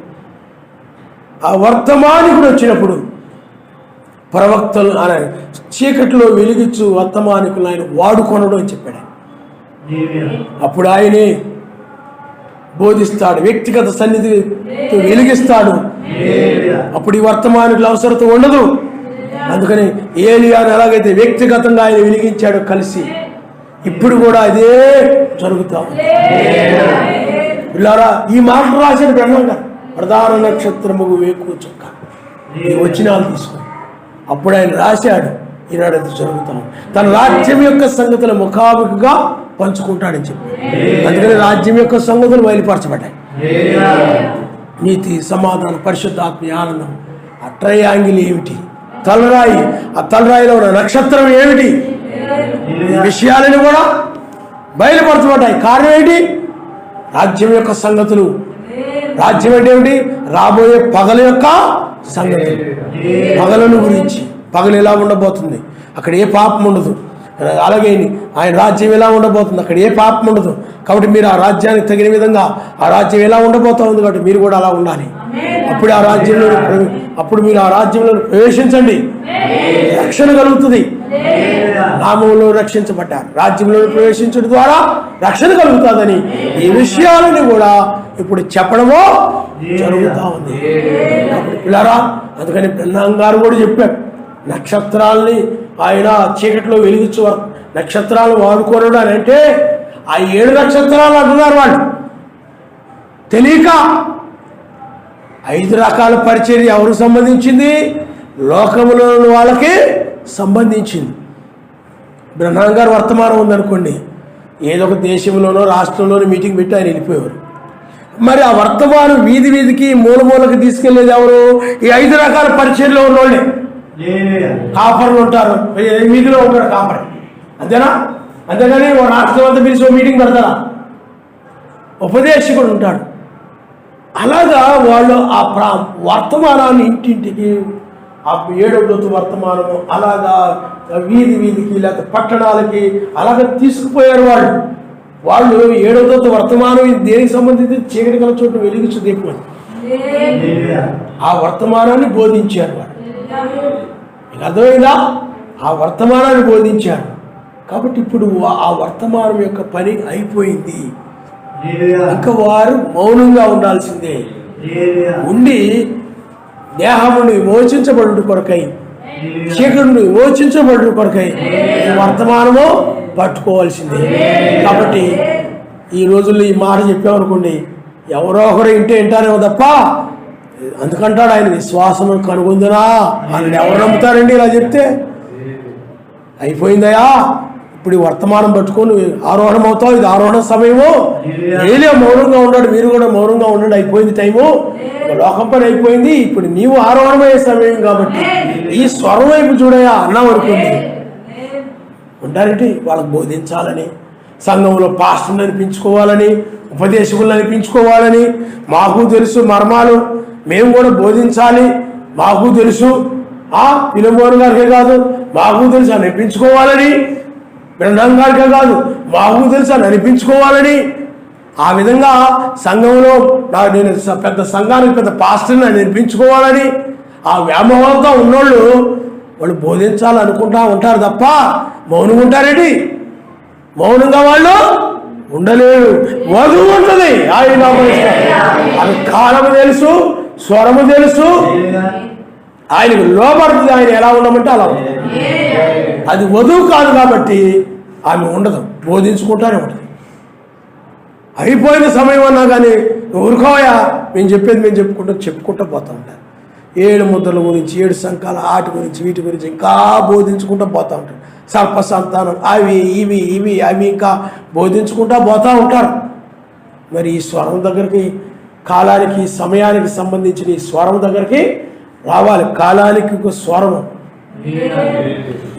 ఆ వర్తమానికుడు వచ్చినప్పుడు, ప్రవక్తలు ఆయన చీకటిలో వెలిగించు వర్తమానికులు ఆయన వాడుకొనడు అని చెప్పాడు. అప్పుడు ఆయనే బోధిస్తాడు, వ్యక్తిగత సన్నిధి వెలిగిస్తాడు. అప్పుడు ఈ వర్తమానికుల అవసరత ఉండదు. అందుకని ఏలియాను ఎలాగైతే వ్యక్తిగతంగా ఆయన వెలిగించాడో కలిసి, ఇప్పుడు కూడా అదే జరుగుతాం. పిల్లారా, ఈ మాటలు రాసిన బ్రహ్మంగా ప్రధాన నక్షత్రముగు వేకు చుక్క ఈ వచనాలు తీసుకుని అప్పుడు ఆయన రాశాడు. ఈనాడు అది జరుగుతాం, తన రాజ్యం యొక్క సంగతుల ముఖాముఖిగా పంచుకుంటాడని చెప్పి. అందుకని రాజ్యం యొక్క సంగతులు బయలుపరచబడ్డాయి. నీతి, సమాధానం, పరిశుద్ధాత్మ, ఆనందం. ఆ ట్రయాంగిల్ ఏమిటి? తలరాయి, ఆ తలరాయిలో ఉన్న నక్షత్రం ఏమిటి? ఈ విషయాలను కూడా బయలుపరచబడ్డాయి. కారణం ఏంటి? రాజ్యం యొక్క సంగతులు. రాజ్యం అంటే ఏమిటి? రాబోయే పగల యొక్క సంగతులు. పగలను గురించి, పగలు ఎలా ఉండబోతుంది, అక్కడ ఏ పాపం ఉండదు. అలాగే ఆయన రాజ్యం ఎలా ఉండబోతుంది, అక్కడ ఏ పాపం ఉండదు. కాబట్టి మీరు ఆ రాజ్యానికి తగిన విధంగా ఆ రాజ్యం ఎలా ఉండబోతా ఉంది కాబట్టి మీరు కూడా అలా ఉండాలి. అప్పుడు మీరు ఆ రాజ్యంలో ప్రవేశించండి, రక్షణ కలుగుతుంది. నామంలో రక్షించబడ్డారు, రాజ్యంలో ప్రవేశించడం ద్వారా రక్షణ కలుగుతుందని ఈ విషయాలని కూడా ఇప్పుడు చెప్పడమో జరుగుతూ ఉంది. కాబట్టి పిల్లరా, అందుకని బ్రహ్మాం గారు కూడా చెప్పారు, నక్షత్రాలని ఆయన చీకట్లో వెలిగించు, నక్షత్రాలు వాడుకోవడం అని అంటే ఆ 7 నక్షత్రాలు అంటున్నారు వాళ్ళు తెలియక. 5 రకాల పరిచర్య ఎవరికి సంబంధించింది? లోకంలో వాళ్ళకి సంబంధించింది. బ్రహ్మాం గారు వర్తమానం ఉందనుకోండి, ఏదో ఒక దేశంలోనో రాష్ట్రంలోనో మీటింగ్ పెట్టి ఆయన వెళ్ళిపోయేవారు. మరి ఆ వర్తమానం వీధి వీధికి మూలకి తీసుకెళ్లేది ఎవరు? ఈ 5 రకాల పరిచర్యలో ఉన్నోళ్ళే. కాపర్లు ఉంటారు, వీధిలో ఉంటాడు కాపర్, అంతేనా? అంతేగాని ఓ రాష్ట్రం అంతా పిలిచి ఓ మీటింగ్ పెడతారా? ఉపదేశకుడు ఉంటాడు. అలాగా వాళ్ళు ఆ వర్తమానాన్ని ఇంటింటికి, ఆ 7వ దూత వర్తమానము అలాగా వీధి వీధికి లేకపోతే పట్టణాలకి అలాగ తీసుకుపోయారు వాళ్ళు 7వ దూత వర్తమానం దేనికి సంబంధించి చీకటి గల చోటు వెలిగించు దీపం, ఆ వర్తమానాన్ని బోధించారు వాళ్ళు. మీకు అర్థమైందా? ఆ వర్తమానాన్ని బోధించారు. కాబట్టి ఇప్పుడు ఆ వర్తమానం యొక్క పని అయిపోయింది. ఇంకా వారు మౌనంగా ఉండాల్సిందే. ఉండి దేహమును విమోచించబడు కొరకై, చీకటిని విమోచించబడు కొరకై వర్తమానము పట్టుకోవాల్సిందే. కాబట్టి ఈ రోజుల్లో ఈ మాట చెప్పామనుకోండి, ఎవరో ఒకరు వింటారేమో తప్ప, అందుకంటాడు ఆయన, విశ్వాసము కనుగొందునా అని ఎవరు నమ్ముతారండి ఇలా చెప్తే? అయిపోయిందయా, ఇప్పుడు ఈ వర్తమానం పట్టుకొని ఆరోహణం అవుతావు, ఇది ఆరోహణ సమయము. ఏలియా మౌనంగా ఉన్నాడు, మీరు కూడా మౌనంగా ఉండండి, అయిపోయింది టైము, లోకం పని అయిపోయింది, ఇప్పుడు నీవు ఆరోహణమయ్యే సమయం కాబట్టి ఈ స్వరం వైపు చూడయా అన్నాం అనుకోండి. ఉంటారేంటి? వాళ్ళకు బోధించాలని, సంఘంలో పాస్టర్ని అనిపించుకోవాలని, ఉపదేశకులను అనిపించుకోవాలని, మాకు తెలుసు మర్మాలు, మేము కూడా బోధించాలి, మాకు తెలుసు, ఫిలమోను గారికే కాదు మాకు తెలుసు అని అనిపించుకోవాలని, బ్రహ్మాం గారికే కాదు మాకు తెలుసు అని అనిపించుకోవాలని, ఆ విధంగా సంఘంలో నేను పెద్ద సంఘానికి పెద్ద పాస్టర్ని అనిపించుకోవాలని ఆ వ్యామోహంతో ఉన్నోళ్ళు వాళ్ళు బోధించాలనుకుంటా ఉంటారు తప్ప మౌనంగా ఉంటారేంటి? మౌనంగా వాళ్ళు ఉండలేరు. వధువు ఉంటుంది, ఆయన అది కాలము తెలుసు, స్వరము తెలుసు, ఆయనకు లోపడుతుంది, ఆయన ఎలా ఉండమంటే అలా ఉంటుంది. అది వధువు కాదు కాబట్టి ఆమె ఉండదు, బోధించుకుంటానే ఉంటుంది. అయిపోయిన సమయం అన్నా కానీ ఊరుకోయా, మేము చెప్పేది మేము చెప్పుకుంటూ పోతూ ఉంటారు. 7 ముద్రల గురించి, 7 సంఘాల ఆటి గురించి, వీటి గురించి ఇంకా బోధించుకుంటూ పోతూ ఉంటారు. సర్ప సంతానం అవి ఇవి ఇంకా బోధించుకుంటూ పోతూ ఉంటారు. మరి ఈ స్వరం దగ్గరికి, కాలానికి సమయానికి సంబంధించిన ఈ స్వరం దగ్గరికి రావాలి. కాలానికి ఒక స్వరము,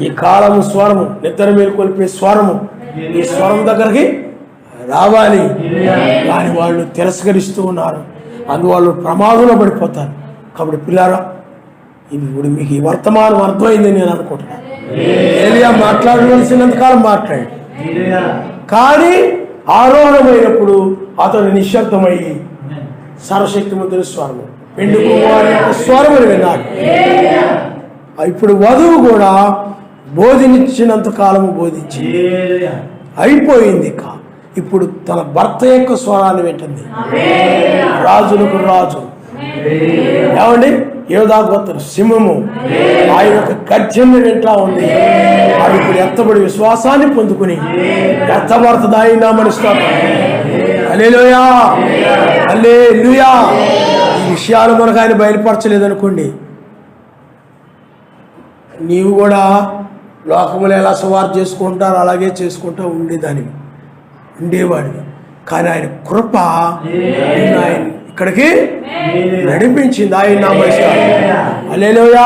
ఈ కాలము స్వరము, నిద్ర మేలుకొల్పే స్వరము, ఈ స్వరం దగ్గరికి రావాలి. కానీ వాళ్ళు తిరస్కరిస్తూ ఉన్నారు, అందువల్ల ప్రమాదంలో పడిపోతారు. కాబట్టి పిల్లారా, ఇప్పుడు మీకు ఈ వర్తమానం అర్థమైందని నేను అనుకుంటున్నాను. ఏలియా మాట్లాడవలసినంతకాలం మాట్లాడి, కానీ ఆరోహణమైనప్పుడు అతడు నిశ్శబ్దమయ్యి సర్వశక్తిమంతుని స్వరము, పెండు కుమారుని యొక్క స్వరమును విన్నాడు. ఇప్పుడు వధువు కూడా బోధించినంత కాలము బోధించి అయిపోయింది. ఇప్పుడు తన భర్త యొక్క స్వరాన్ని వింటుంది. రాజులకు రాజు, ఏమండి, యోధాగోత్ర సింహము ఆయన యొక్క గర్జన వింటా ఉంది. అది ఇప్పుడు ఎత్తబడి విశ్వాసాన్ని పొందుకుని ఎత్తబడుతుంది. ఆయన మనిస్తాడు. హల్లెలూయా, హల్లెలూయా. ఈ విషయాలు మనకు ఆయన బయలుపరచలేదనుకోండి, నీవు కూడా లోకములు ఎలా సువార్త చేసుకుంటారో అలాగే చేసుకుంటూ ఉండేవాడివి. కానీ ఆయన కృప ఆయన ఇక్కడికి నడిపించింది. ఆయన నామస్తాడు. హల్లెలూయా.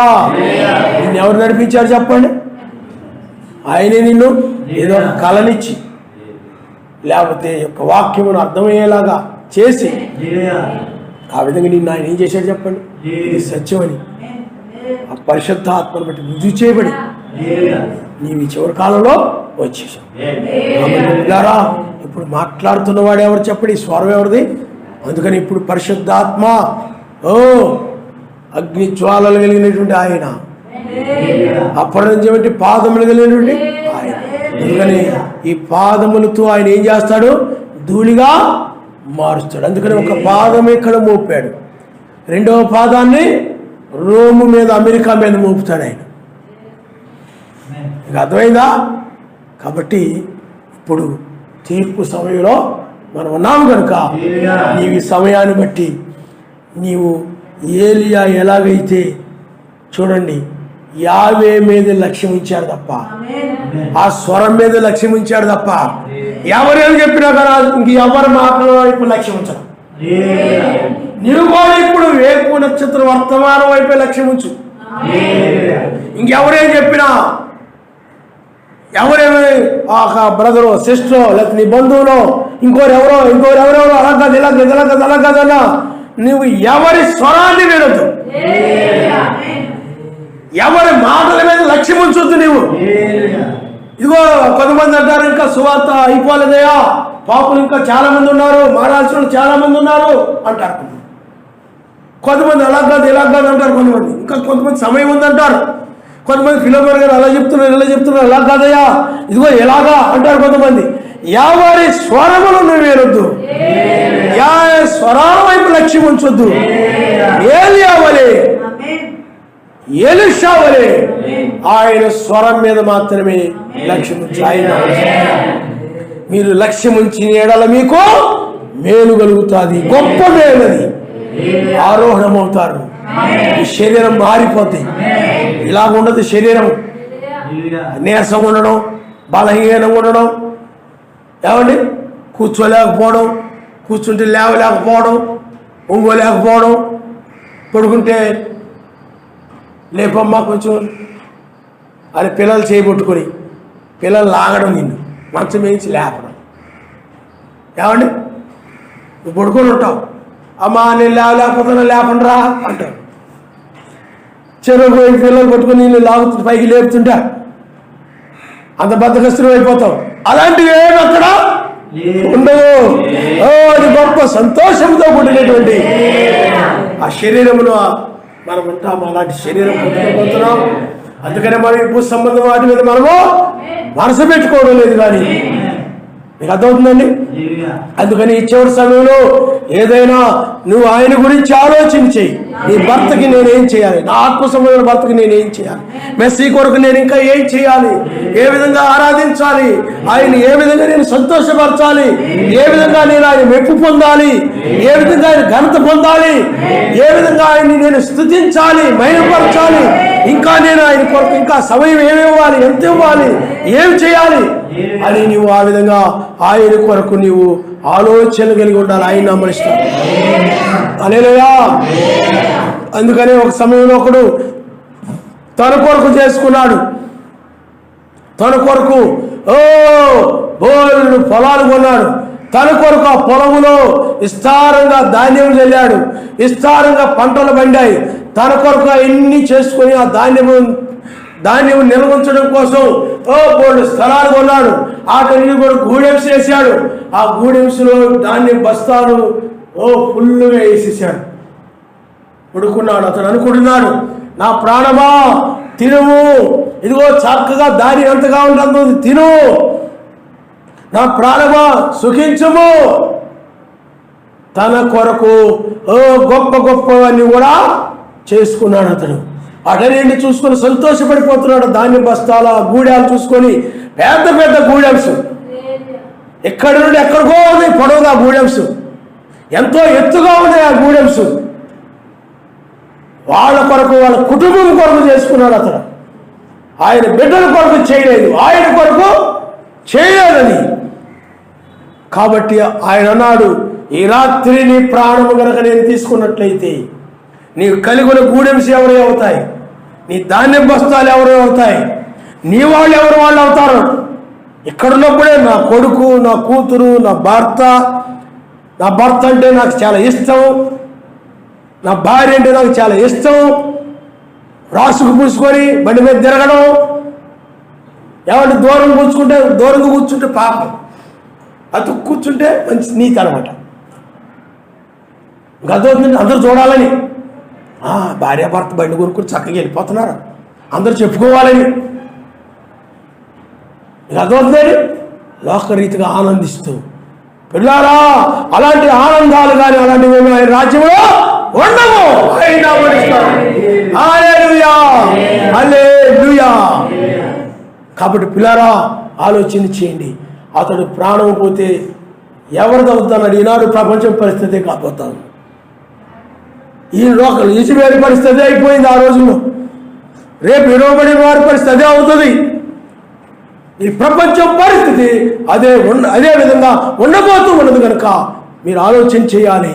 నిన్ను ఎవరు నడిపించారు చెప్పండి? ఆయనే నిన్ను ఏదో కళనిచ్చి లేకపోతే యొక్క వాక్యమును అర్థమయ్యేలాగా చేసి ఆ విధంగా నిన్ను ఆయన ఏం చేశాడు చెప్పండి? ఇది సత్యమని ఆ పరిశుద్ధాత్మను బట్టి రుజువు చేయబడి నీవు ఈ చివరి కాలంలో వచ్చేసావు. పిల్లారా, ఇప్పుడు మాట్లాడుతున్నవాడు ఎవరు చెప్పండి? స్వరం ఎవరిది? అందుకని ఇప్పుడు పరిశుద్ధాత్మ అగ్ని జ్వాలలు కలిగినటువంటి ఆయన, అప్పటి నుంచి పాదములు కలిగినటువంటి ఆయన. అందుకని ఈ పాదములతో ఆయన ఏం చేస్తాడు? ధూళిగా మారుస్తాడు. అందుకని ఒక పాదం ఇక్కడ మోపాడు, రెండవ పాదాన్ని రోము మీద, అమెరికా మీద మోపుతాడు ఆయన. ఇక అర్థమైందా? కాబట్టి ఇప్పుడు తీర్పు సమయంలో మనం ఉన్నాము కనుక నీవు ఈ సమయాన్ని బట్టి నీవు ఏలియా ఎలాగైతే చూడండి యావే మీద లక్ష్యం ఉంచాడు తప్ప, ఆ స్వరం మీద లక్ష్యం ఉంచాడు తప్ప ఎవరేమి చెప్పినా కదా ఇంక ఎవరి మాటల వైపు లక్ష్యం ఉంచడం. నీవు కూడా ఇప్పుడు వేకు నక్షత్ర వర్తమానం వైపే లక్ష్యం ఉంచు. ఇంకెవరేం చెప్పినా, ఎవరేమి బ్రదరు సిస్టరో లేకపోతే నీ బంధువులో ఇంకోరెవరో అలా కాదు ఇలా కాదు ఇలా కాదు అలా కాదన్నా నువ్వు ఎవరి స్వరాన్ని వినొద్దు, ఎవరి మాటల మీద లక్ష్యం ఉంచొద్దు. నువ్వు ఇదిగో కొంతమంది అంటారు ఇంకా సువార్త అయిపోలేదయా, పాపులు ఇంకా చాలా మంది ఉన్నారు, మారాల్సిన చాలా మంది ఉన్నారు అంటారు. కొంతమంది అలా కాదు ఇలా కాదు అంటారు, కొంతమంది ఇంకా కొంతమంది సమయం ఉందంటారు, కొంతమంది ఫిలోమోన్ గారు అలా చెప్తున్నారు ఇలా చెప్తున్నారు, అలా కాదయా ఇదిగో ఎలాగా అంటారు కొంతమంది. ఎవరి స్వరములు నువ్వు వినొద్దు, స్వరాల వైపు లక్ష్యం ఉంచొద్దు. ఏలియా వలె ఎలీషా వలె ఆయన స్వరం మీద మాత్రమే లక్ష్యం ఉంచి ఆయన మీరు లక్ష్యం ఉంచిన ఎడల మీకు మేలు కలుగుతుంది, గొప్ప మేలది, ఆరోహణమవుతారు. ఈ శరీరం మారిపోతుంది. ఇలాగ ఉండదు శరీరం, నీరసంగా ఉండడం, బలహీనంగా ఉండడం, ఏమండి కూర్చోలేకపోవడం, కూర్చుంటే లేవలేకపోవడం, ఒంగోలేకపోవడం, పడుకుంటే లేపమ్మా కొంచెం అని పిల్లలు చేయబట్టుకొని పిల్లలు లాగడం, నిన్ను మంచం వేయించి లేపడం. ఏమండి నువ్వు పడుకొని ఉంటావు, అమ్మా నేను లేవలేకపోతున్నా లేపండి రా అంటారు. చెరువు పోయి పిల్లలు పట్టుకొని నేను లాగుతు పైకి లేపుతుంటా అంత బద్దకస్తులు అయిపోతావు. అలాంటివి ఏమి అక్కడ ఉండవు. అది గొప్ప సంతోషంతో కూడినటువంటి ఆ శరీరమును మనం ఉంటాము. అలాంటి శరీరం పొందుతున్నాం. అందుకనే మనం భూ సంబంధం వాటి మీద మనము మనసు పెట్టుకోవడం లేదు. కానీ మీకు అర్థమవుతుందండి? అందుకని ఈ చివరి సమయంలో ఏదైనా నువ్వు ఆయన గురించి ఆలోచన చెయ్యి. నీ భర్తకి నేనేం చేయాలి, నా ఆత్మ సంబంధమైన భర్తకి నేనేం చేయాలి, మెస్సీ కొరకు నేను ఇంకా ఏం చేయాలి, ఏ విధంగా ఆరాధించాలి, ఆయన ఏ విధంగా నేను సంతోషపరచాలి, ఏ విధంగా నేను ఆయన మెప్పు పొందాలి, ఏ విధంగా ఆయన ఘనత పొందాలి, ఏ విధంగా ఆయన్ని నేను స్తుతించాలి, మహిమపరచాలి, ఇంకా నేను ఆయన కొరకు ఇంకా సమయం ఏమి ఇవ్వాలి, ఎంత ఇవ్వాలి, ఏం చేయాలి అని నీవు ఆ విధంగా ఆయన కొరకు నీవు ఆలోచన కలిగి ఉండాలి. ఆయన నమ్మనిస్తాడు. హల్లెలూయా. అందుకనే ఒక సమయంలో ఒకడు తన కొరకు చేసుకున్నాడు. తన కొరకు బోల్డు పొలాలు కొన్నాడు. తన కొరకు ఆ పొలములో విస్తారంగా ధాన్యం చల్లాడు, విస్తారంగా పంటలు పండాయి. తన కొరకు ఎన్ని చేసుకొని ఆ ధాన్యం నిల్వించడం కోసం బోల్డు స్థలాలు కొన్నాడు. ఆటన్ని కూడా గూడెంస్ వేసాడు. ఆ గూడెంస్లో ధాన్యం బస్తాలు ఫుల్లుగా వేసేసాడు. పడుకున్నాడు. అతను అనుకుంటున్నాడు, నా ప్రాణమా తినుము, ఇదిగో చక్కగా దారి ఎంతగా ఉంటుంది తిను, నా ప్రాణమా సుఖించము. తన కొరకు గొప్ప గొప్పవన్నీ కూడా చేసుకున్నాడు. అతను అటనేంటి చూసుకొని సంతోషపడిపోతున్నాడు. ధాన్యం బస్తాల గూడాలు చూసుకొని పెద్ద పెద్ద గూడెంస్, ఎక్కడి నుండి ఎక్కడికో ఉంది పొడవుగా గూడెంస్, ఎంతో ఎత్తుగా ఉన్నాయి ఆ గూడెంస్. వాళ్ళ కొరకు వాళ్ళ కుటుంబం కొరకు చేసుకున్నాడు అతను. ఆయన బిడ్డల కొరకు చేయలేదు, ఆయన కొరకు చేయలేదని. కాబట్టి ఆయన అన్నాడు, ఈ రాత్రి నీ ప్రాణము కనుక నేను తీసుకున్నట్లయితే నీవు కలిగిన గూడెంస్ ఎవరు అవుతాయి, నీ ధాన్యం బస్తాలు ఎవరు అవుతాయి, నీ వాళ్ళు ఎవరు వాళ్ళు అవుతారు. ఇక్కడున్నప్పుడే నా కొడుకు, నా కూతురు, నా భర్త అంటే నాకు చాలా ఇష్టం, నా భార్య అంటే నాకు చాలా ఇష్టం, రాసుకు పూసుకొని బండి మీద తిరగడం, ఎవరిని దూరంగా కూర్చుంటే పాపం, అటు కూర్చుంటే మంచి నీతి అనమాట. గదవుతుంది అందరూ చూడాలని, భార్య భర్త బండి కొనుక్కుని చక్కగా వెళ్ళిపోతున్నారు అందరూ చెప్పుకోవాలని. గదవుతుంది లోకరీతిగా ఆనందిస్తూ. పిల్లారా, అలాంటి ఆనందాలు కానీ అలాంటివి ఆయన రాజ్యంలో ఉండవు. హల్లెలూయా. కాబట్టి పిల్లారా, ఆలోచన చేయండి. అతడు ప్రాణం పోతే ఎవరిది అవుతాడు? ఈనాడు ప్రపంచం పరిస్థితి కాకపోతాను. ఈ లోకల్ ఇసువేడి పరిస్థితి అయిపోయింది ఆ రోజుల్లో. రేపు విడవబడిన వారి పరిస్థితి అదే అవుతుంది. ఈ ప్రపంచం పరిస్థితి అదే విధంగా ఉండబోతూ ఉన్నది కనుక మీరు ఆలోచన చేయాలి.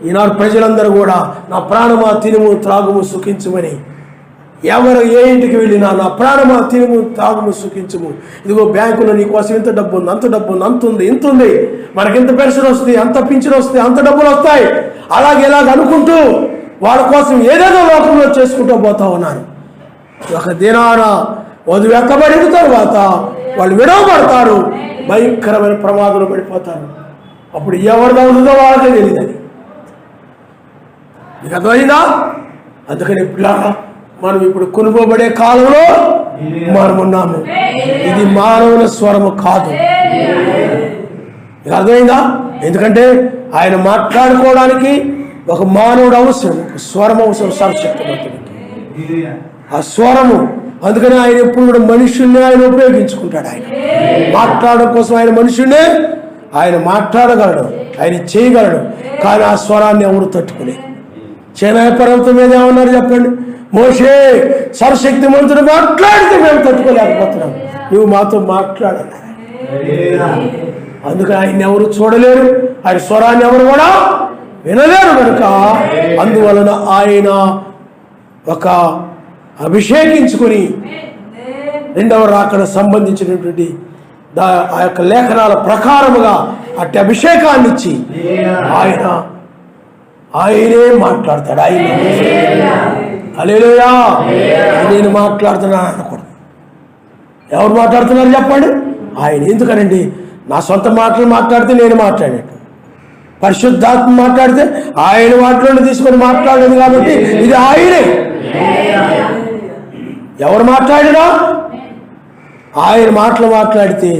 ఈనాడు ప్రజలందరూ కూడా నా ప్రాణమా తినుము త్రాగుము సుఖించుమని, ఎవరు ఏ ఇంటికి వెళ్ళినా నా ప్రాణమా తినుము త్రాగుము సుఖించుము, ఇదిగో బ్యాంకులో నీకోసం ఇంత డబ్బు ఉంది, అంత డబ్బు ఉంది, అంత ఉంది, ఇంత ఉంది, మనకి ఇంత పెన్షన్ వస్తుంది, అంత పింఛన్ వస్తుంది, అంత డబ్బులు వస్తాయి, ఇలాగ అనుకుంటూ వాళ్ళ కోసం ఏదేదో లోకంలో చేసుకుంటూ పోతా ఉన్నారు. ఒక దినాన వధువు ఎక్కబడిన తర్వాత వాళ్ళు విడవబడతారు, భయంకరమైన ప్రమాదంలో పడిపోతారు. అప్పుడు ఎవరిది అవుతుందో వాళ్ళకే తెలియదు. అది మీకు అర్థమైందా? అందుకని పిల్లరా, మనం ఇప్పుడు కొనుగోబడే కాలంలో మనం ఉన్నాము. ఇది మానవుల స్వరము కాదు. మీకు అర్థమైందా? ఎందుకంటే ఆయన మాట్లాడుకోవడానికి ఒక మానవుడు అవసరం, ఒక స్వరం అవసరం, సర్వశక్తిమంతుడికి ఆ స్వరము. అందుకని ఆయన ఎప్పుడు కూడా మనుషుల్ని ఆయన ఉపయోగించుకుంటాడు. ఆయన మాట్లాడడం కోసం ఆయన మనుషుల్నే ఆయన మాట్లాడగలడు, ఆయన చేయగలడు. కానీ ఆ స్వరాన్ని ఎవరు తట్టుకునే? సేనాయి పర్వతం మీద ఏమన్నారు చెప్పండి? మోషే, సర్వశక్తిమంతుడు మాట్లాడితే మేము తట్టుకోలేకపోతున్నాం, నువ్వు మాతో మాట్లాడాలి. అందుకని ఆయన ఎవరు చూడలేరు, ఆయన స్వరాన్ని ఎవరు కూడా వినలేరు కనుక అందువలన ఆయన ఒక అభిషేకించుకొని రెండవ రాకడ సంబంధించినటువంటి ఆ యొక్క లేఖనాల ప్రకారముగా అట్టి అభిషేకాన్ని ఇచ్చి ఆయనే మాట్లాడతాడు. ఆయన హల్లెలూయా. నేను మాట్లాడుతున్నాను అనకూడదు. ఎవరు మాట్లాడుతున్నారు చెప్పండి? ఆయన. ఎందుకనండి? నా సొంత మాటలు మాట్లాడితే నేను మాట్లాడేట్టు, పరిశుద్ధాత్మ మాట్లాడితే ఆయన మాటలను తీసుకొని మాట్లాడలేదు. కాబట్టి ఇది ఆయనే. ఎవరు మాట్లాడినా ఆయన మాటలు మాట్లాడితే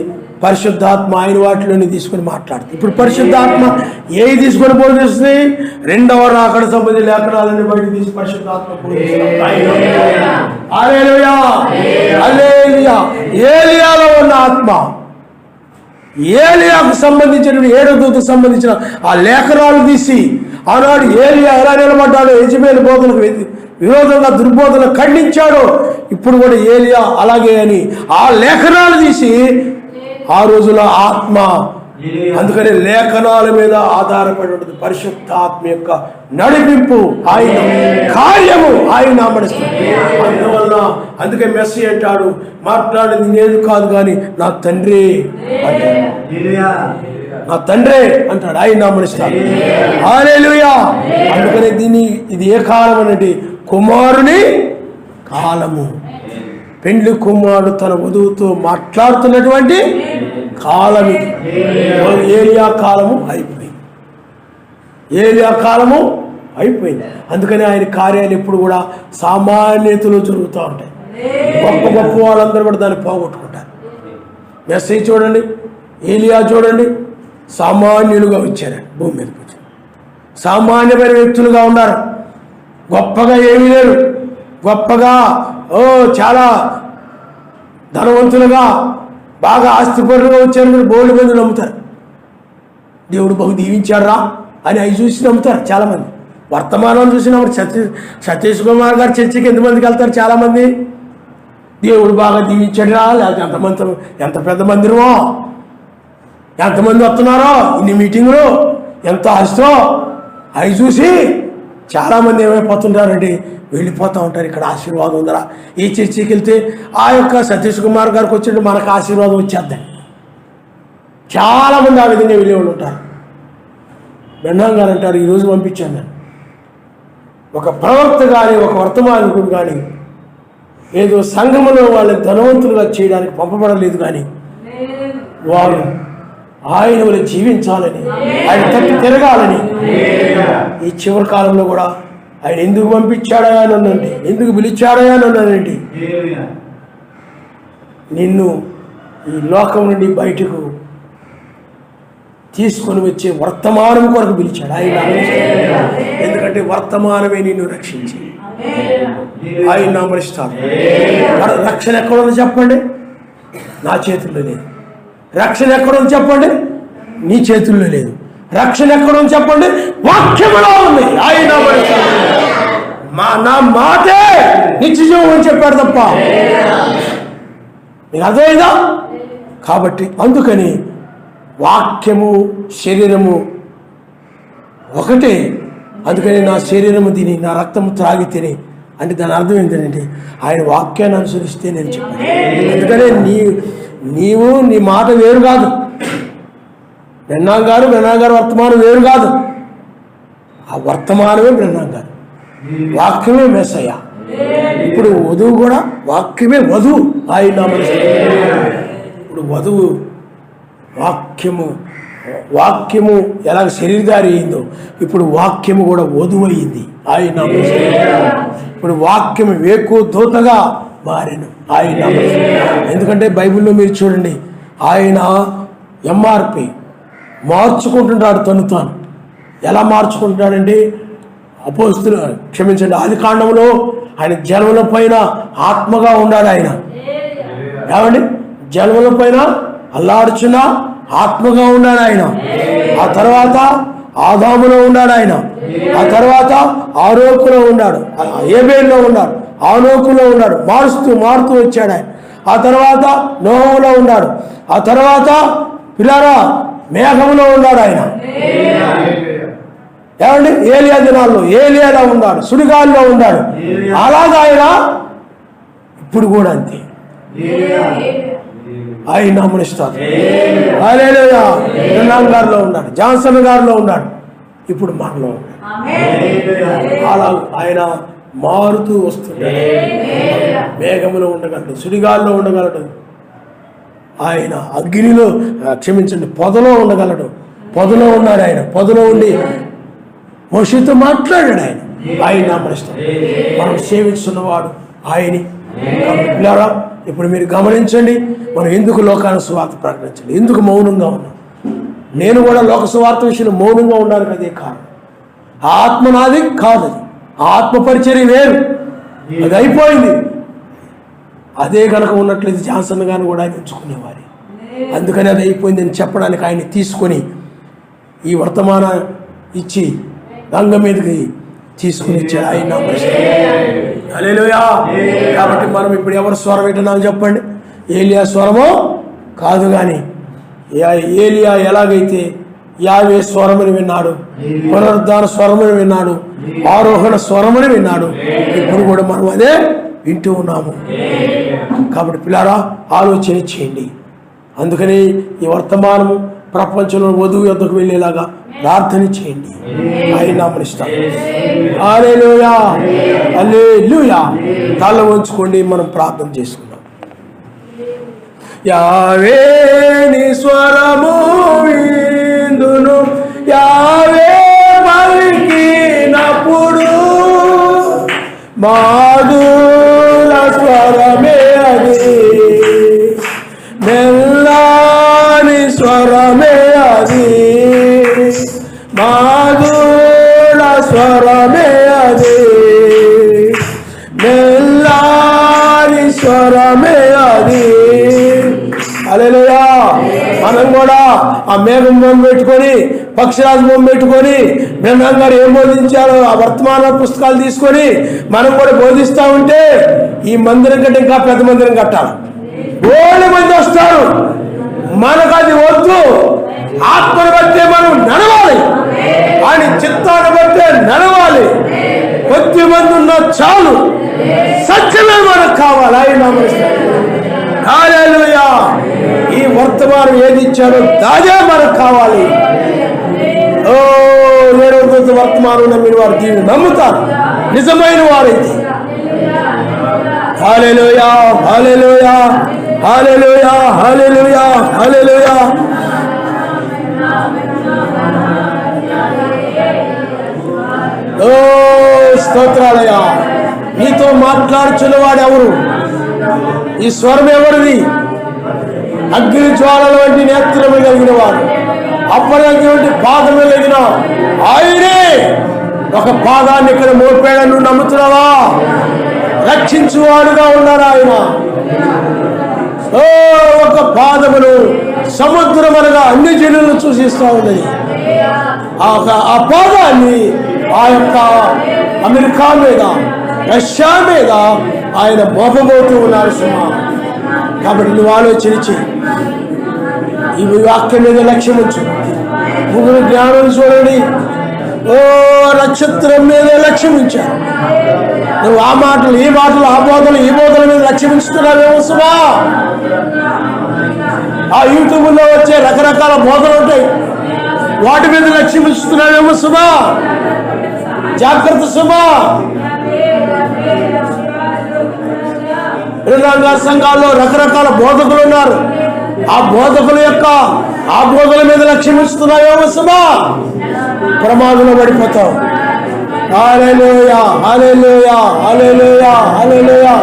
పరిశుద్ధాత్మ ఆయన వాటిలోని తీసుకొని మాట్లాడుతుంది. ఇప్పుడు పరిశుద్ధాత్మ ఏవి తీసుకొని బోధిస్తుంది? రెండవ రాకడ సంబంధించిన లేఖనాలన్నీ బయట తీసి పరిశుద్ధాత్మ ఏలియాలో ఉన్న ఆత్మ, ఏలియాకు సంబంధించిన 7వ దూతకు సంబంధించిన ఆ లేఖనాలు తీసి ఆనాడు ఏలియా ఎలా నిలబడ్డాడో, యెజెబెలు బోధనకు విరోధంగా దుర్బోధన ఖండించాడో, ఇప్పుడు కూడా ఏలియా అలాగే అని ఆ లేఖనాలు తీసి ఆ రోజుల ఆత్మ. అందుకని లేఖనాల మీద ఆధారపడి ఉంటుంది. పరిశుద్ధాత్మ యొక్క నడిపింపు, ఆయన కార్యము ఆయన అమరిస్తుంది. అందువల్ల అందుకే మెస్సీ అంటాడు, మాట్లాడింది నేను కాదు కానీ నా తండ్రి అంటాడు. నా తండ్రే అంటాడు, ఆయన అమరిస్తాడు. హల్లెలూయా. అందుకని ఇది ఏ కాలం అనేది? కుమారుని కాలము. పెండ్లి కుమారుడు తన వధువుతో మాట్లాడుతున్నటువంటి కాలం ఇది. ఏలియా కాలము అయిపోయింది. ఏలియా కాలము అయిపోయింది. అందుకని ఆయన కార్యాలు ఎప్పుడు కూడా సామాన్యతలో జరుగుతూ ఉంటాయి. గొప్ప గొప్ప వాళ్ళందరూ కూడా దాన్ని పోగొట్టుకుంటారు. మెస్సీ చూడండి, ఏలియా చూడండి, సామాన్యులుగా వచ్చారు, భూమి మీదకి వచ్చారు, సామాన్యమైన వ్యక్తులుగా ఉన్నారు. గొప్పగా ఏమీ లేరు, గొప్పగా చాలా ధనవంతులుగా బాగా ఆస్తిపరులుగా వచ్చారు. బోర్డు మంది నమ్ముతారు, దేవుడు బహు దీవించారా అని అవి చూసి నమ్ముతారు చాలామంది. వర్తమానం చూసి నమ్ముతారు. సతీష్ కుమార్ గారు చర్చికి ఎంతమందికి వెళ్తారు? చాలామంది. దేవుడు బాగా దీవించాడా, లేకపోతే ఎంత పెద్ద మందిరమో, ఎంతమంది వస్తున్నారో, ఇన్ని మీటింగులు, ఎంత ఆస్తో అవి చూసి చాలామంది ఏమైపోతుంటారండి, వెళ్ళిపోతూ ఉంటారు. ఇక్కడ ఆశీర్వాదం ఉందరా, ఈ చర్చికి వెళ్తే ఆ యొక్క సతీష్ కుమార్ గారికి వచ్చినట్టు మనకు ఆశీర్వాదం వచ్చేద్దాం. చాలామంది ఆ విధంగా వెళ్ళేవాళ్ళు ఉంటారు. బ్రహ్మం గారు అంటారు, ఈరోజు పంపించాను నేను ఒక ప్రవక్త కానీ ఒక వర్తమానికుడు కానీ ఏదో సంఘములో వాళ్ళని ధనవంతులుగా చేయడానికి పంపబడలేదు, కానీ వారు ఆయన వల్ల జీవించాలని, ఆయన తప్పి తిరగాలని. ఈ చివరి కాలంలో కూడా ఆయన ఎందుకు పంపించాడయా అనండి, ఎందుకు పిలిచాడయా అన్నానండి, నిన్ను ఈ లోకం నుండి బయటకు తీసుకొని వచ్చే వర్తమానం కొరకు పిలిచాడు ఆయన. ఎందుకంటే వర్తమానమే నిన్ను రక్షించి ఆయన నామరిస్తాడు. రక్షణ ఎక్కడుందో చెప్పండి, నా చేతుల్లో లేదు. రక్షణ ఎక్కడుందో చెప్పండి, నీ చేతుల్లో లేదు. రక్షణ ఎక్కడుందో చెప్పండి, వాక్యములో ఉంది. ఆయన నా మాటే నిత్యజీవం అని చెప్పాడు తప్ప. నీకు అర్థమైందా? కాబట్టి అందుకని వాక్యము శరీరము ఒకటే. అందుకని నా శరీరము తిని నా రక్తము త్రాగి తిని అంటే దాని అర్థం ఏంటంటే ఆయన వాక్యాన్ని అనుసరిస్తే నేను చెప్పాను. అందుకనే నీవు నీ మాట వేరు కాదు, బ్రహ్మం గారు వర్తమానం వేరు కాదు. ఆ వర్తమానమే బ్రహ్మం గారు, వాక్యమే మెస్సయ్య. ఇప్పుడు వధువు కూడా వాక్యమే వధువు. ఆయన ఇప్పుడు వధువు వాక్యము ఎలాగ శరీరధారి అయిందో ఇప్పుడు వాక్యము కూడా వధువు అయింది. ఆయన ఇప్పుడు వాక్యము వేకు దూతగా మారాను. ఆయన ఎందుకంటే బైబిల్లో మీరు చూడండి, ఆయన ఎంఆర్పి మార్చుకుంటుంటాడు తను తాను. ఎలా మార్చుకుంటాడండి? అపోస్తులు క్షమించండి, ఆది కాండంలో ఆయన జలముల పైన ఆత్మగా ఉన్నాడు. ఆయన ఏమండి, జలముల పైన అల్లాడుచున్న ఆత్మగా ఉన్నాడు ఆయన. ఆ తర్వాత ఆదాములో ఉన్నాడు ఆయన. ఆ తర్వాత ఆరోకులో ఉన్నాడు, ఏబేల్లో ఉన్నాడు, ఆనోకులో ఉన్నాడు. మారుతూ వచ్చాడు ఆయన. ఆ తర్వాత నోహులో ఉన్నాడు. ఆ తర్వాత పిల్లరా మేఘములో ఉన్నాడు ఆయన. ఏమండి, ఏలియా దినాల్లో ఏలియాలో ఉన్నాడు, సుడిగాల్లో ఉన్నాడు. అలాగా ఆయన ఇప్పుడు కూడా అంతే. ఆయన నామనిస్తారు. హల్లెలూయా. బ్రహ్మం గారిలో ఉన్నాడు, జాన్సన్ గారిలో ఉన్నాడు, ఇప్పుడు మనలో ఉన్నాడు. అలా ఆయన మారుతూ వస్తున్నాడు. మేఘములో ఉండగలడు, సుడిగాల్లో ఉండగలడు. ఆయన అగ్నిలో క్షమించండి పొదలో ఉండగలడు. పొదలో ఉన్నాడు ఆయన. పొదలో ఉండి మోషేతో మాట్లాడాడు ఆయన. ఆయన నామనిస్తాడు. మనం సేవిస్తున్నవాడు ఆయనే. ఇప్పుడు మీరు గమనించండి, మనం ఎందుకు లోకాన్ని సువార్త ప్రకటించాలి, ఎందుకు మౌనంగా ఉన్నాం? నేను కూడా లోక సువార్త విషయంలో మౌనంగా ఉండాలి. అదే కారణం. ఆత్మ నాది కాదు, అది ఆత్మ పరిచర్య వేరు, అది అయిపోయింది. అదే కనుక ఉన్నట్లయితే జాన్సన్ గారిని కూడా ఆయన ఉంచుకునేవారు. అందుకని అది అయిపోయింది అని చెప్పడానికి ఆయన్ని తీసుకొని ఈ వర్తమానం ఇచ్చి రంగం మీదకి తీసుకుని ఇచ్చాడు ఆయన. హల్లెలూయా. కాబట్టి మనం ఇప్పుడు ఎవరు స్వరం వింటున్నామని చెప్పండి? ఏలియా స్వరమో కాదు, కానీ ఏలియా ఎలాగైతే యావే స్వరముని విన్నాడు, పునరుద్ధాన స్వరముని విన్నాడు, ఆరోహణ స్వరముని విన్నాడు, ఇప్పుడు కూడా మనం అదే వింటూ ఉన్నాము. కాబట్టి పిల్లారా ఆలోచన చేయండి. అందుకని ఈ వర్తమానము ప్రపంచంలో వధువు యొద్దకు వెళ్ళేలాగా ప్రార్థన చేయండి. ఆయన నామనిస్తాం. హల్లెలూయా, హల్లెలూయా. తల వంచుకోండి, మనం ప్రార్థన చేసుకుందాం. యావే నీ స్వరము విందును, యావే పలికినప్పుడు మాధుర స్వరమే అది, మెల్లాని స్వరమే అది, మాధుర స్వరమే అది, మెల్లాని స్వరమే అది. హల్లెలూయా. మనం కూడా ఆ మేఘం బొమ్మ పెట్టుకొని, పక్షిరాజు బొమ్మ పెట్టుకొని, బ్రహ్మం గారు ఏం బోధించారో ఆ వర్తమాన పుస్తకాలు తీసుకొని మనం కూడా బోధిస్తూ ఉంటే ఈ మందిరం కంటే ఇంకా పెద్ద మందిరం కట్టాలి. ఓడి మంది వస్తారు. మనకు అది వద్దు. ఆత్మను బట్టే మనం నడవాలి, ఆయన చిత్తాన్ని బట్టే నడవాలి. కొద్ది మంది ఉన్నా చాలు, సత్యమే మనకు కావాలి. ఆయన నామములో హల్లెలూయా. ఈ వర్తమానం వర్తమానం ఏది ఇచ్చాడో దాదే మనకు కావాలి. ఓ 7వ దూత వర్తమానం నమ్మిన వారు దీన్ని నమ్ముతారు నిజమైన వారైతే. హల్లెలూయా హల్లెలూయా హల్లెలూయా హల్లెలూయా హల్లెలూయా. ఓ స్తోత్రాలయ్యా. నీతో మాట్లాడుచున్నవాడు ఎవరు? ఈ స్వరం ఎవరిది? అగ్ని జ్వాలల వంటి నేత్రము కలిగిన వాడు, అప్పటివంటి పాదము కలిగిన ఆయనే. ఒక పాదాన్ని ఇక్కడ మోపాడని నువ్వు నమ్ముతున్నావా? రక్షించువాడుగా ఉన్నారు ఆయన. ఓ ఒక పాదమును సముద్రం అనగా అన్ని జనులను సూచిస్తూ ఉన్నది. ఆ పాదాన్ని ఆ యొక్క అమెరికా మీద, రష్యా మీద ఆయన మోపబోతూ ఉన్నారు సుమా. కాబట్టి నువ్వు ఆలోచించి ఈ వాక్యం మీద లక్ష్యం ఉంచు. ముగ్గురు జ్ఞానం చూడండి, ఓ నక్షత్రం మీద లక్ష్యం ఉంచారు. నువ్వు ఆ మాటలు ఈ మాటలు, ఆ బోధలు ఈ బోధల మీద లక్ష్యం ఉంచుతున్నావేమో సుమా. ఆ యూట్యూబ్లో వచ్చే రకరకాల బోధలు ఉంటాయి, వాటి మీద లక్ష్యం ఉంచుతున్నావేమో సుమా. జాగ్రత్త సుమా. రంగా సంఘాల్లో రకరకాల బోధకులు ఉన్నారు. ఆ బోధకుల మీద లక్ష్యం ఉంచుతున్నావేమో సుమా. ప్రమాదంలో పడిపోతావు. హల్లెలూయా హల్లెలూయా హల్లెలూయా హల్లెలూయా.